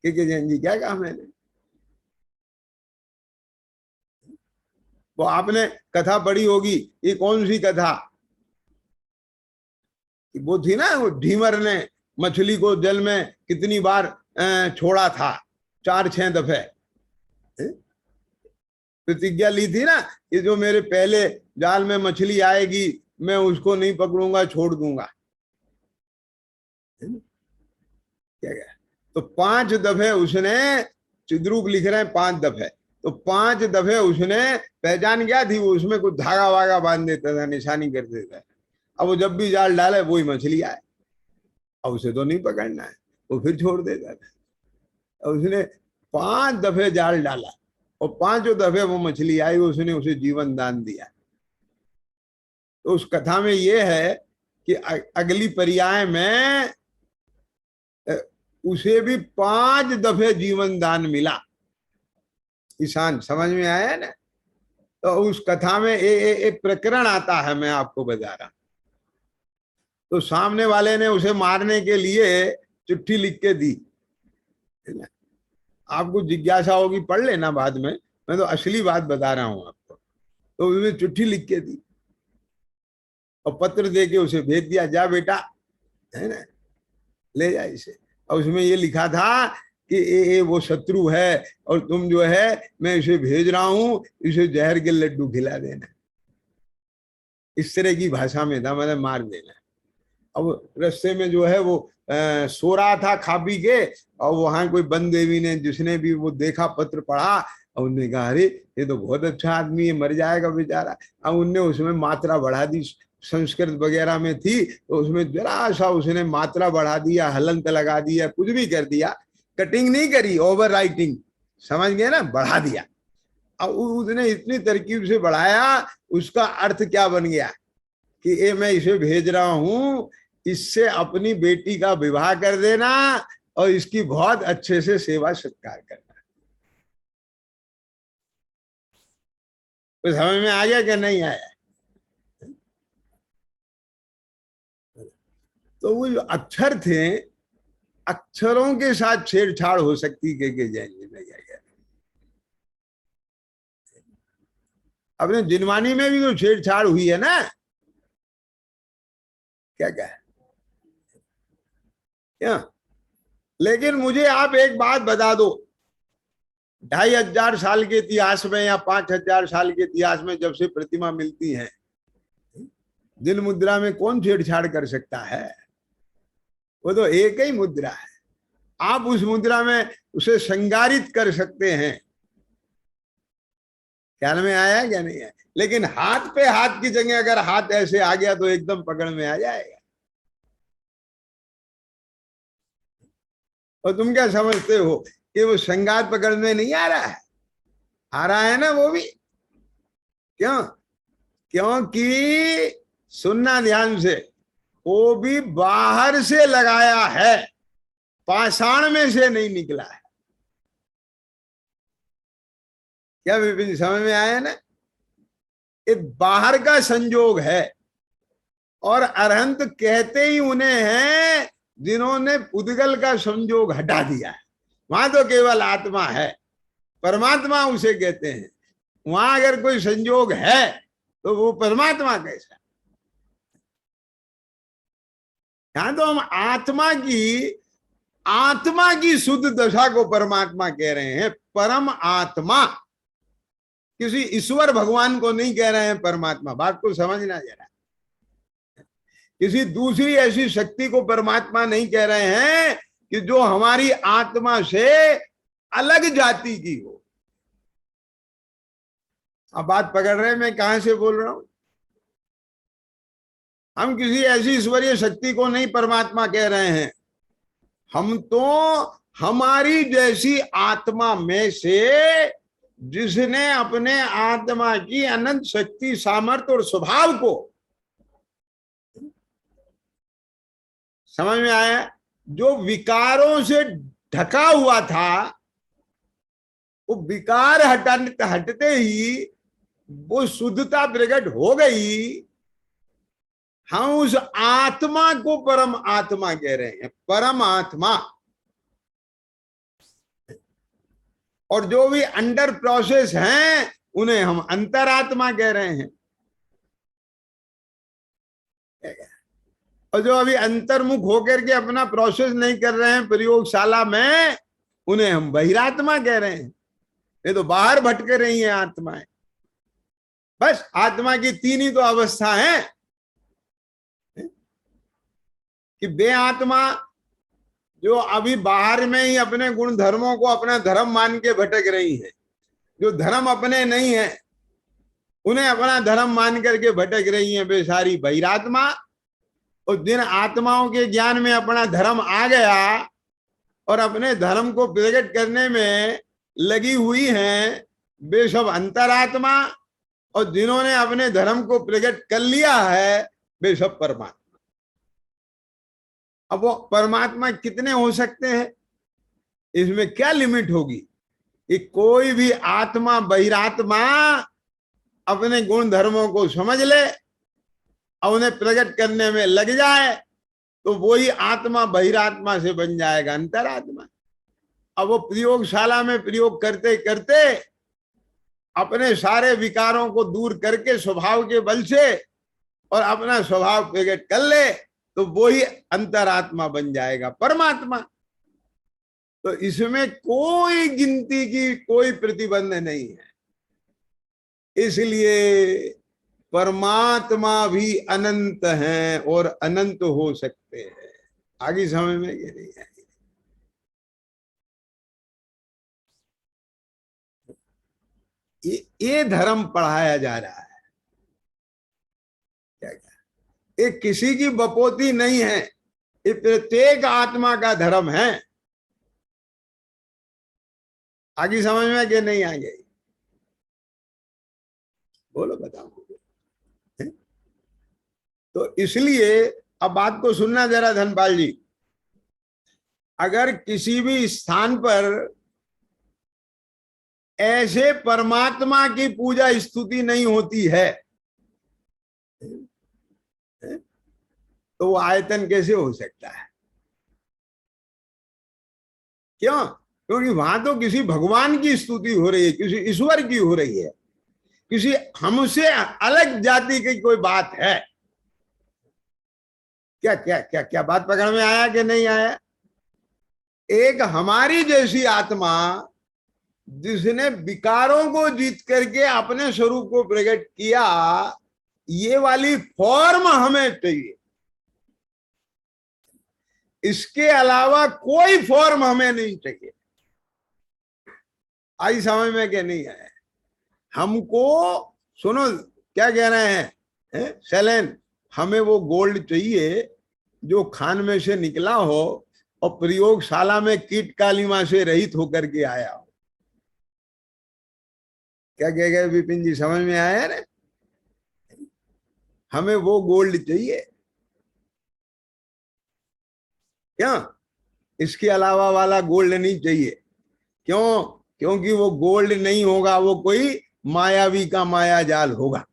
के जैन जी क्या काम है? वो आपने कथा पढ़ी होगी, ये कौन सी कथा? वो थी ना, वो ढीमर ने मछली को जल में कितनी बार छोड़ा था, 4-6 दफे प्रतिज्ञा ली थी ना, कि जो मेरे पहले जाल में मछली आएगी मैं उसको नहीं पकड़ूंगा, छोड़ दूंगा। क्या गया? तो 5 दफे उसने, चिद्रूप लिख रहे हैं 5 दफे, तो 5 दफे उसने पहचान क्या थी, वो उसमें कुछ धागा वागा बांध देता था, निशानी कर देता था। अब वो जब भी जाल डाले वही मछली आए, अब उसे तो नहीं पकड़ना है, वो फिर छोड़ देता था। उसने 5 दफे जाल डाला और 5 दफे वो मछली आई, उसने उसे जीवन दान दिया। तो उस कथा में ये है कि अगली पर्याय में उसे भी 5 दफे जीवन दान मिला। ईशान समझ में आया ना? तो उस कथा में एक प्रकरण आता है, मैं आपको बता रहा। तो सामने वाले ने उसे मारने के लिए चिट्ठी लिख के दी। आपको जिज्ञासा होगी, पढ़ लेना बाद में, मैं तो असली बात बता रहा हूं आपको। तो उसने चिट्ठी लिख के दी और पत्र दे के उसे भेज दिया, जा बेटा, है ना, ले जा इसे। और उसमें ये लिखा था कि ये वो शत्रु है और तुम जो है, मैं इसे भेज रहा हूं, इसे जहर के लड्डू खिला देना। इस तरह की भाषा में था, मतलब मार देना। अब रास्ते में जो है वो सो रहा था खा पी के, और वहां कोई बन देवी ने, जिसने भी वो देखा, पत्र पढ़ा, और उन्होंने कहा अरे ये तो बहुत अच्छा आदमी है, मर जाएगा बेचारा। अब उनने उसमें मात्रा बढ़ा दी, संस्कृत वगैरह में थी तो उसमें जरा सा उसने मात्रा बढ़ा दिया, हलंत लगा दिया, कुछ भी कर दिया, कटिंग नहीं करी, ओवर राइटिंग, समझ गए ना, बढ़ा दिया। अब उसने इतनी तरकीब से बढ़ाया, उसका अर्थ क्या बन गया कि ये मैं इसे भेज रहा हूं, इससे अपनी बेटी का विवाह कर देना और इसकी बहुत अच्छे से सेवा सत्कार करना। तो समझ में आ गया कि नहीं आया? तो वो जो अक्षर थे, अक्षरों के साथ छेड़छाड़ हो सकती के जाएंगे नहीं आएगा। अपने जिनवानी में भी तो छेड़छाड़ हुई है ना, क्या क्या क्या। लेकिन मुझे आप एक बात बता दो, 2500 साल के इतिहास में या 5000 साल के इतिहास में जब से प्रतिमा मिलती है, दिल मुद्रा में कौन छेड़छाड़ कर सकता है? वो तो एक ही मुद्रा है। आप उस मुद्रा में उसे श्रृंगारित कर सकते हैं, ख्याल में आया क्या नहीं है? लेकिन हाथ पे हाथ की जगह अगर हाथ ऐसे आ गया तो एकदम पकड़ में आ जाएगा। और तुम क्या समझते हो कि वो श्रृंगार पकड़ में नहीं आ रहा है? आ रहा है ना वो भी। क्यों? क्योंकि सुनना ध्यान से, वो भी बाहर से लगाया है, पाषाण में से नहीं निकला है। क्या विपिन समझ में आया ना? ये बाहर का संजोग है। और अरहंत कहते ही उन्हें हैं जिन्होंने पुद्गल का संजोग हटा दिया है। वहां तो केवल आत्मा है, परमात्मा उसे कहते हैं। वहां अगर कोई संजोग है तो वो परमात्मा कैसा? यहां तो हम आत्मा की शुद्ध दशा को परमात्मा कह रहे हैं। परम आत्मा, किसी ईश्वर भगवान को नहीं कह रहे हैं परमात्मा। बात को समझना जरा। किसी दूसरी ऐसी शक्ति को परमात्मा नहीं कह रहे हैं कि जो हमारी आत्मा से अलग जाति की हो। अब बात पकड़ रहे हैं मैं कहां से बोल रहा हूं? हम किसी ऐसी ईश्वरीय शक्ति को नहीं परमात्मा कह रहे हैं। हम तो हमारी जैसी आत्मा में से जिसने अपने आत्मा की अनंत शक्ति, सामर्थ्य और स्वभाव को, समझ में आया, जो विकारों से ढका हुआ था, वो विकार हटते ही वो शुद्धता प्रकट हो गई। हम उस आत्मा को परम आत्मा कह रहे हैं, परम आत्मा। और जो भी अंडर प्रोसेस हैं उन्हें हम अंतरात्मा कह रहे हैं। और जो अभी अंतर्मुख होकर के अपना प्रोसेस नहीं कर रहे हैं प्रयोगशाला में, उन्हें हम बहिरात्मा कह रहे हैं। ये तो बाहर भटक रही हैं आत्माएं। बस आत्मा की 3 ही तो अवस्था है कि बे आत्मा जो अभी बाहर में ही अपने गुण धर्मों को अपना धर्म मान के भटक रही है, जो धर्म अपने नहीं है उन्हें अपना धर्म मान करके भटक रही है, वे सारी बहिरात्मा। और जिन आत्माओं के ज्ञान में अपना धर्म आ गया और अपने धर्म को प्रकट करने में लगी हुई हैं वे सब अंतरात्मा, और जिन्होंने अपने धर्म को प्रकट कर लिया है वे सब परमात्मा। अब वो परमात्मा कितने हो सकते हैं, इसमें क्या लिमिट होगी कि कोई भी आत्मा बहिरात्मा अपने गुण धर्मों को समझ ले और उन्हें प्रकट करने में लग जाए तो वही आत्मा बहिरात्मा से बन जाएगा अंतरात्मा। अब वो प्रयोगशाला में प्रयोग करते करते अपने सारे विकारों को दूर करके स्वभाव के बल से और अपना स्वभाव प्रकट कर ले तो वही अंतरात्मा बन जाएगा परमात्मा। तो इसमें कोई गिनती की कोई प्रतिबंध नहीं है। इसलिए परमात्मा भी अनंत हैं और अनंत हो सकते हैं। आगे समय में ये नहीं है। ये धर्म पढ़ाया जा रहा है। क्या क्या ये किसी की बपोती नहीं है, ये प्रत्येक आत्मा का धर्म है। आगे समझ में कि नहीं आ गई? बोलो बताओ। तो इसलिए अब बात को सुनना जरा धनपाल जी, अगर किसी भी स्थान पर ऐसे परमात्मा की पूजा स्तुति नहीं होती है तो वो आयतन कैसे हो सकता है? क्यों? क्योंकि वहां तो किसी भगवान की स्तुति हो रही है, किसी ईश्वर की हो रही है, किसी हमसे अलग जाति की कोई बात है। क्या क्या क्या क्या बात पकड़ में आया कि नहीं आया? एक हमारी जैसी आत्मा जिसने विकारों को जीत करके अपने स्वरूप को प्रकट किया, ये वाली फॉर्म हमें चाहिए, इसके अलावा कोई फॉर्म हमें नहीं चाहिए। आई समझ में कि नहीं आया? हमको सुनो क्या कह रहे हैं शैलेन, हमें वो गोल्ड चाहिए जो खान में से निकला हो और प्रयोगशाला में कीट कालिमा से रहित होकर के आया हो। क्या कह गए विपिन जी, समझ में आया ना? हमें वो गोल्ड चाहिए। क्या? इसके अलावा वाला गोल्ड नहीं चाहिए। क्यों? क्योंकि वो गोल्ड नहीं होगा, वो कोई मायावी का माया जाल होगा।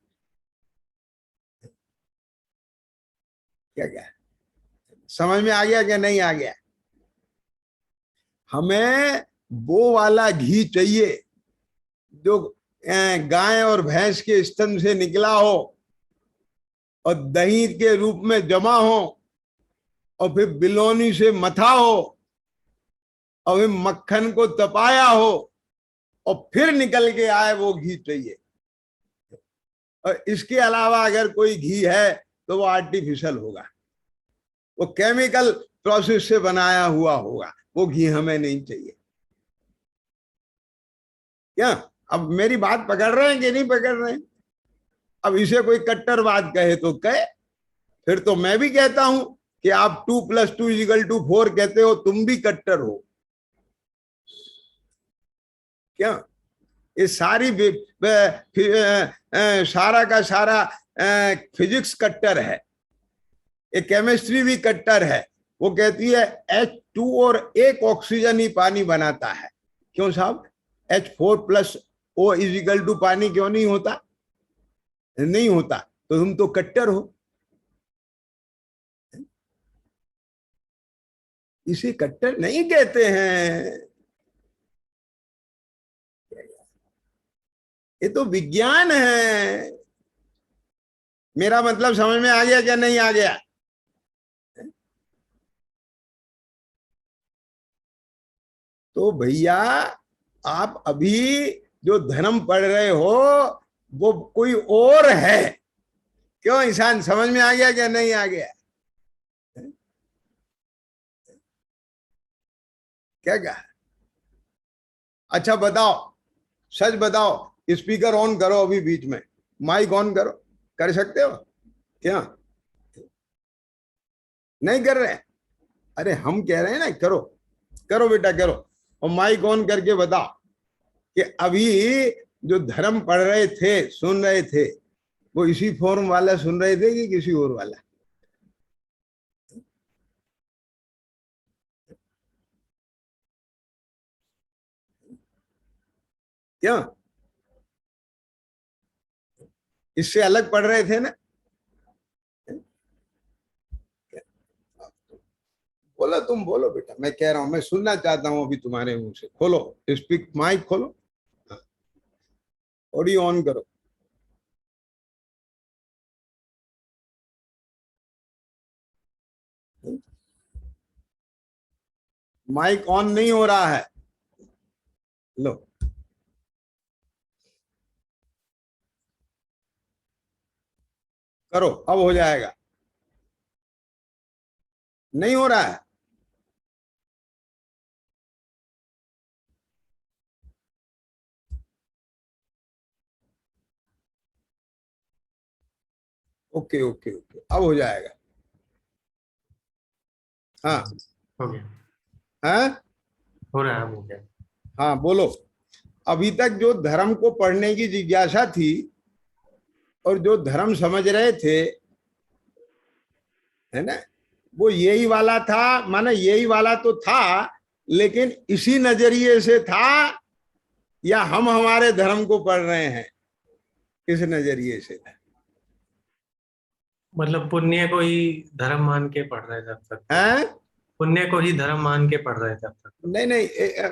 क्या क्या समझ में आ गया कि नहीं आ गया? हमें वो वाला घी चाहिए जो गाय और भैंस के स्तन से निकला हो और दही के रूप में जमा हो और फिर बिलोनी से मथा हो और फिर मक्खन को तपाया हो और फिर निकल के आए, वो घी चाहिए। और इसके अलावा अगर कोई घी है तो वो आर्टिफिशियल होगा, वो केमिकल प्रोसेस से बनाया हुआ होगा, वो घी हमें नहीं चाहिए। क्या अब मेरी बात पकड़ रहे हैं कि नहीं पकड़ रहे हैं? अब इसे कोई कट्टरवाद कहे तो कहे, फिर तो मैं भी कहता हूं कि आप 2 + 2 = 4 कहते हो, तुम भी कट्टर हो। क्या ये सारी सारा का सारा फिजिक्स कट्टर है, ये केमिस्ट्री भी कट्टर है। वो कहती है H2 और एक ऑक्सीजन ही पानी बनाता है। क्यों साहब? H4 + O = पानी क्यों नहीं होता? नहीं होता तो तुम तो कट्टर हो। इसे कट्टर नहीं कहते हैं, ये तो विज्ञान है। मेरा मतलब समझ में आ गया क्या नहीं आ गया? तो भैया आप अभी जो धर्म पढ़ रहे हो वो कोई और है। क्यों ईशान, समझ में आ गया क्या नहीं आ गया? क्या कहा? अच्छा बताओ, सच बताओ, स्पीकर ऑन करो, अभी बीच में माइक ऑन करो, कर सकते हो क्या? नहीं कर रहे? अरे हम कह रहे हैं ना, करो करो बेटा करो, और माइक ऑन करके बताओ। कि अभी जो धर्म पढ़ रहे थे, सुन रहे थे, वो इसी फॉर्म वाला सुन रहे थे कि किसी और वाला? क्यों? इससे अलग पढ़ रहे थे ना? बोलो, तुम बोलो बेटा, मैं कह रहा हूं, मैं सुनना चाहता हूं अभी तुम्हारे मुंह से। खोलो स्पीक, माइक खोलो, ऑडियो ऑन करो। माइक ऑन नहीं हो रहा है। लो, करो, अब हो जाएगा। नहीं हो रहा है? ओके ओके ओके, अब हो जाएगा। हाँ। हो गया। हाँ हो रहा है, हो गया। हाँ, बोलो। अभी तक जो धर्म को पढ़ने की जिज्ञासा थी और जो धर्म समझ रहे थे, है ना, वो यही वाला था। माने यही वाला तो था, लेकिन इसी नजरिए से था, या हम हमारे धर्म को पढ़ रहे हैं किस नजरिए से? मतलब पुण्य को ही धर्म मान के पढ़ रहे थे अब तक तो। हैं? पुण्य को ही धर्म मान के पढ़ रहे थे अब तक तो। नहीं नहीं,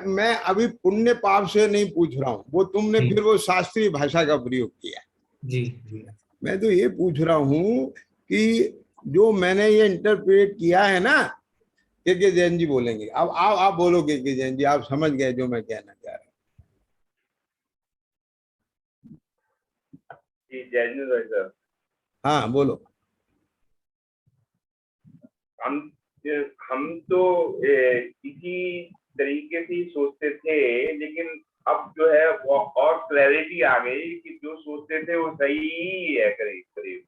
मैं अभी पुण्य पाप से नहीं पूछ रहा हूं, वो तुमने जी फिर वो शास्त्रीय भाषा का प्रयोग किया। जी जी। मैं तो ये पूछ रहा हूं कि जो मैंने ये इंटरप्रेट किया है ना, के जैन जी बोलेंगे। अब आप बोलो के जैन जी, आप समझ गए जो मैं कहना चाह रहा जी, जैनिज्म है सर। हूँ। हाँ बोलो। हम हम तो इसी तरीके से ही सोचते थे, लेकिन अब जो है वो और क्लैरिटी आ गई कि जो सोचते थे वो सही ही है करीब करीब।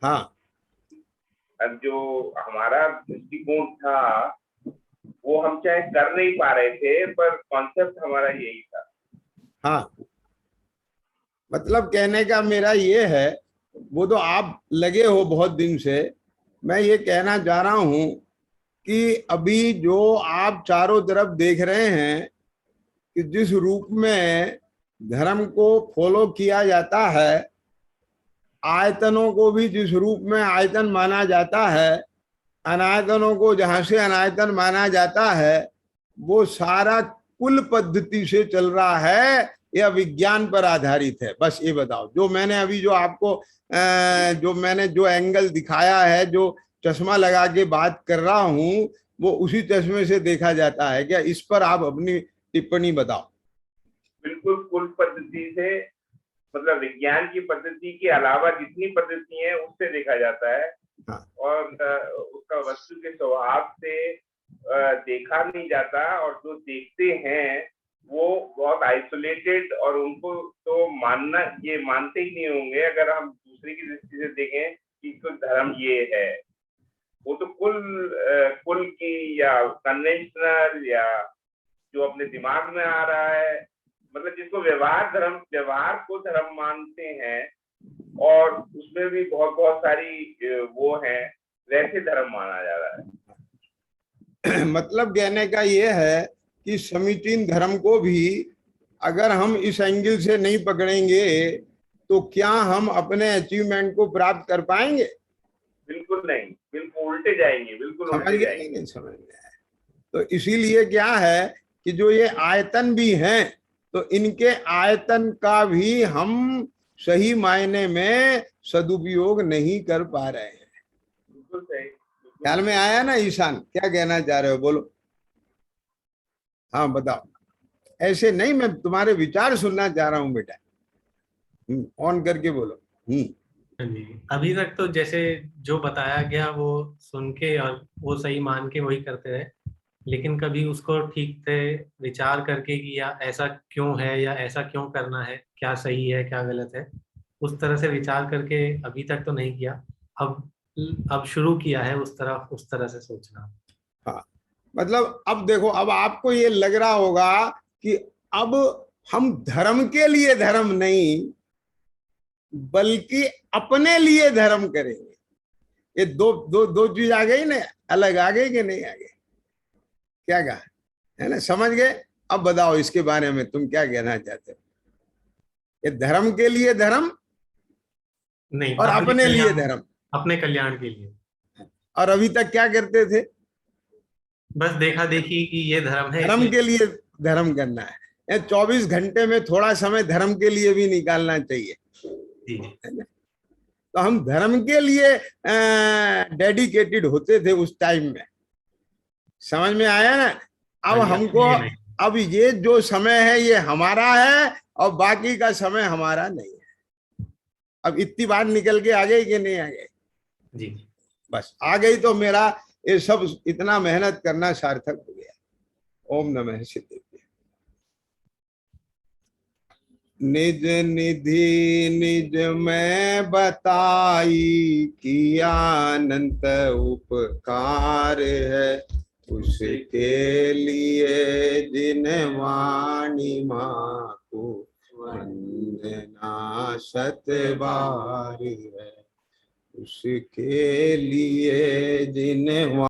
हाँ अब जो हमारा दृष्टिकोण था वो हम चाहे कर नहीं पा रहे थे, पर कॉन्सेप्ट हमारा यही था। हाँ, मतलब कहने का मेरा ये है, वो तो आप लगे हो बहुत दिन से, मैं ये कहना चाह रहा हूं कि अभी जो आप चारों तरफ देख रहे हैं कि जिस रूप में धर्म को फॉलो किया जाता है, आयतनों को भी जिस रूप में आयतन माना जाता है, अनायतनों को जहां से अनायतन माना जाता है, वो सारा कुल पद्धति से चल रहा है या विज्ञान पर आधारित है? बस ये बताओ। जो मैंने अभी जो आपको जो मैंने जो एंगल दिखाया है, जो चश्मा लगा के बात कर रहा हूं, वो उसी चश्मे से देखा जाता है क्या? इस पर आप अपनी टिप्पणी बताओ। बिल्कुल कुल पद्धति से, मतलब विज्ञान की पद्धति के अलावा जितनी पद्धति है उससे देखा जाता है। हाँ। और उसका वस्तु के स्वभाव से देखा नहीं जाता, और जो देखते हैं वो बहुत आइसोलेटेड, और उनको तो मानना, ये मानते ही नहीं होंगे अगर हम दूसरे की दृष्टि से देखें कि कोई धर्म ये है। वो तो कुल की या कन्वेंशनल या जो अपने दिमाग में आ रहा है, मतलब जिसको व्यवहार को धर्म मानते हैं, और उसमें भी बहुत बहुत सारी वो है, वैसे धर्म माना जा रहा है। मतलब कहने का ये है कि समीचीन धर्म को भी अगर हम इस एंगल से नहीं पकड़ेंगे तो क्या हम अपने अचीवमेंट को प्राप्त कर पाएंगे? बिल्कुल नहीं, बिल्कुल उल्टे जाएंगे, बिल्कुल समझ उल्टे गए जाएंगे। नहीं? समझ गए। तो इसीलिए क्या है कि जो ये आयतन भी हैं, तो इनके आयतन का भी हम सही मायने में सदुपयोग नहीं कर पा रहे हैं। बिल्कुल सही। ख्याल में आया ना ईशान, क्या कहना चाह रहे हो? बोलो। हाँ बताओ। ऐसे नहीं, मैं तुम्हारे विचार सुनना चाह रहा हूँ बेटा। ऑन करके बोलो। हाँ जी। अभी तक तो जैसे जो बताया गया वो सुन के और वो सही मान के वही करते रहे, लेकिन कभी उसको ठीक से विचार करके कि या ऐसा क्यों है या ऐसा क्यों करना है, क्या सही है क्या गलत है, उस तरह से विचार करके अभी तक तो नहीं किया। अब शुरू किया है उस तरह से सोचना। हाँ, मतलब अब देखो, अब आपको ये लग रहा होगा कि अब हम धर्म के लिए धर्म नहीं बल्कि अपने लिए धर्म करेंगे। ये दो दो दो चीज आ गई ना, अलग आ गई कि नहीं आ गई? क्या कहा है ना, समझ गए? अब बताओ इसके बारे में तुम क्या कहना चाहते हो? ये धर्म के लिए धर्म नहीं, और अपने लिए धर्म। अपने कल्याण के लिए। और अभी तक क्या करते थे? बस देखा देखी कि ये धर्म है, धर्म के लिए धर्म करना है। 24 घंटे में थोड़ा समय धर्म के लिए भी निकालना चाहिए, जी। है ना? तो हम धर्म के लिए डेडिकेटेड होते थे उस टाइम में। समझ में आया ना? अब हाँ जी, हमको ये नहीं। अब ये जो समय है ये हमारा है और बाकी का समय हमारा नहीं है। अब इतनी बात निकल के आ गई कि नहीं आ गई? जी। बस आ गई तो मेरा ये सब इतना मेहनत करना सार्थक हो गया। ओम नमः सिद्धेभ्य। निज निधि निज में बताई कि अनंत उपकार है, उसके लिए जिन वाणी माँ को वंदना शत बार है, उसके लिए जिन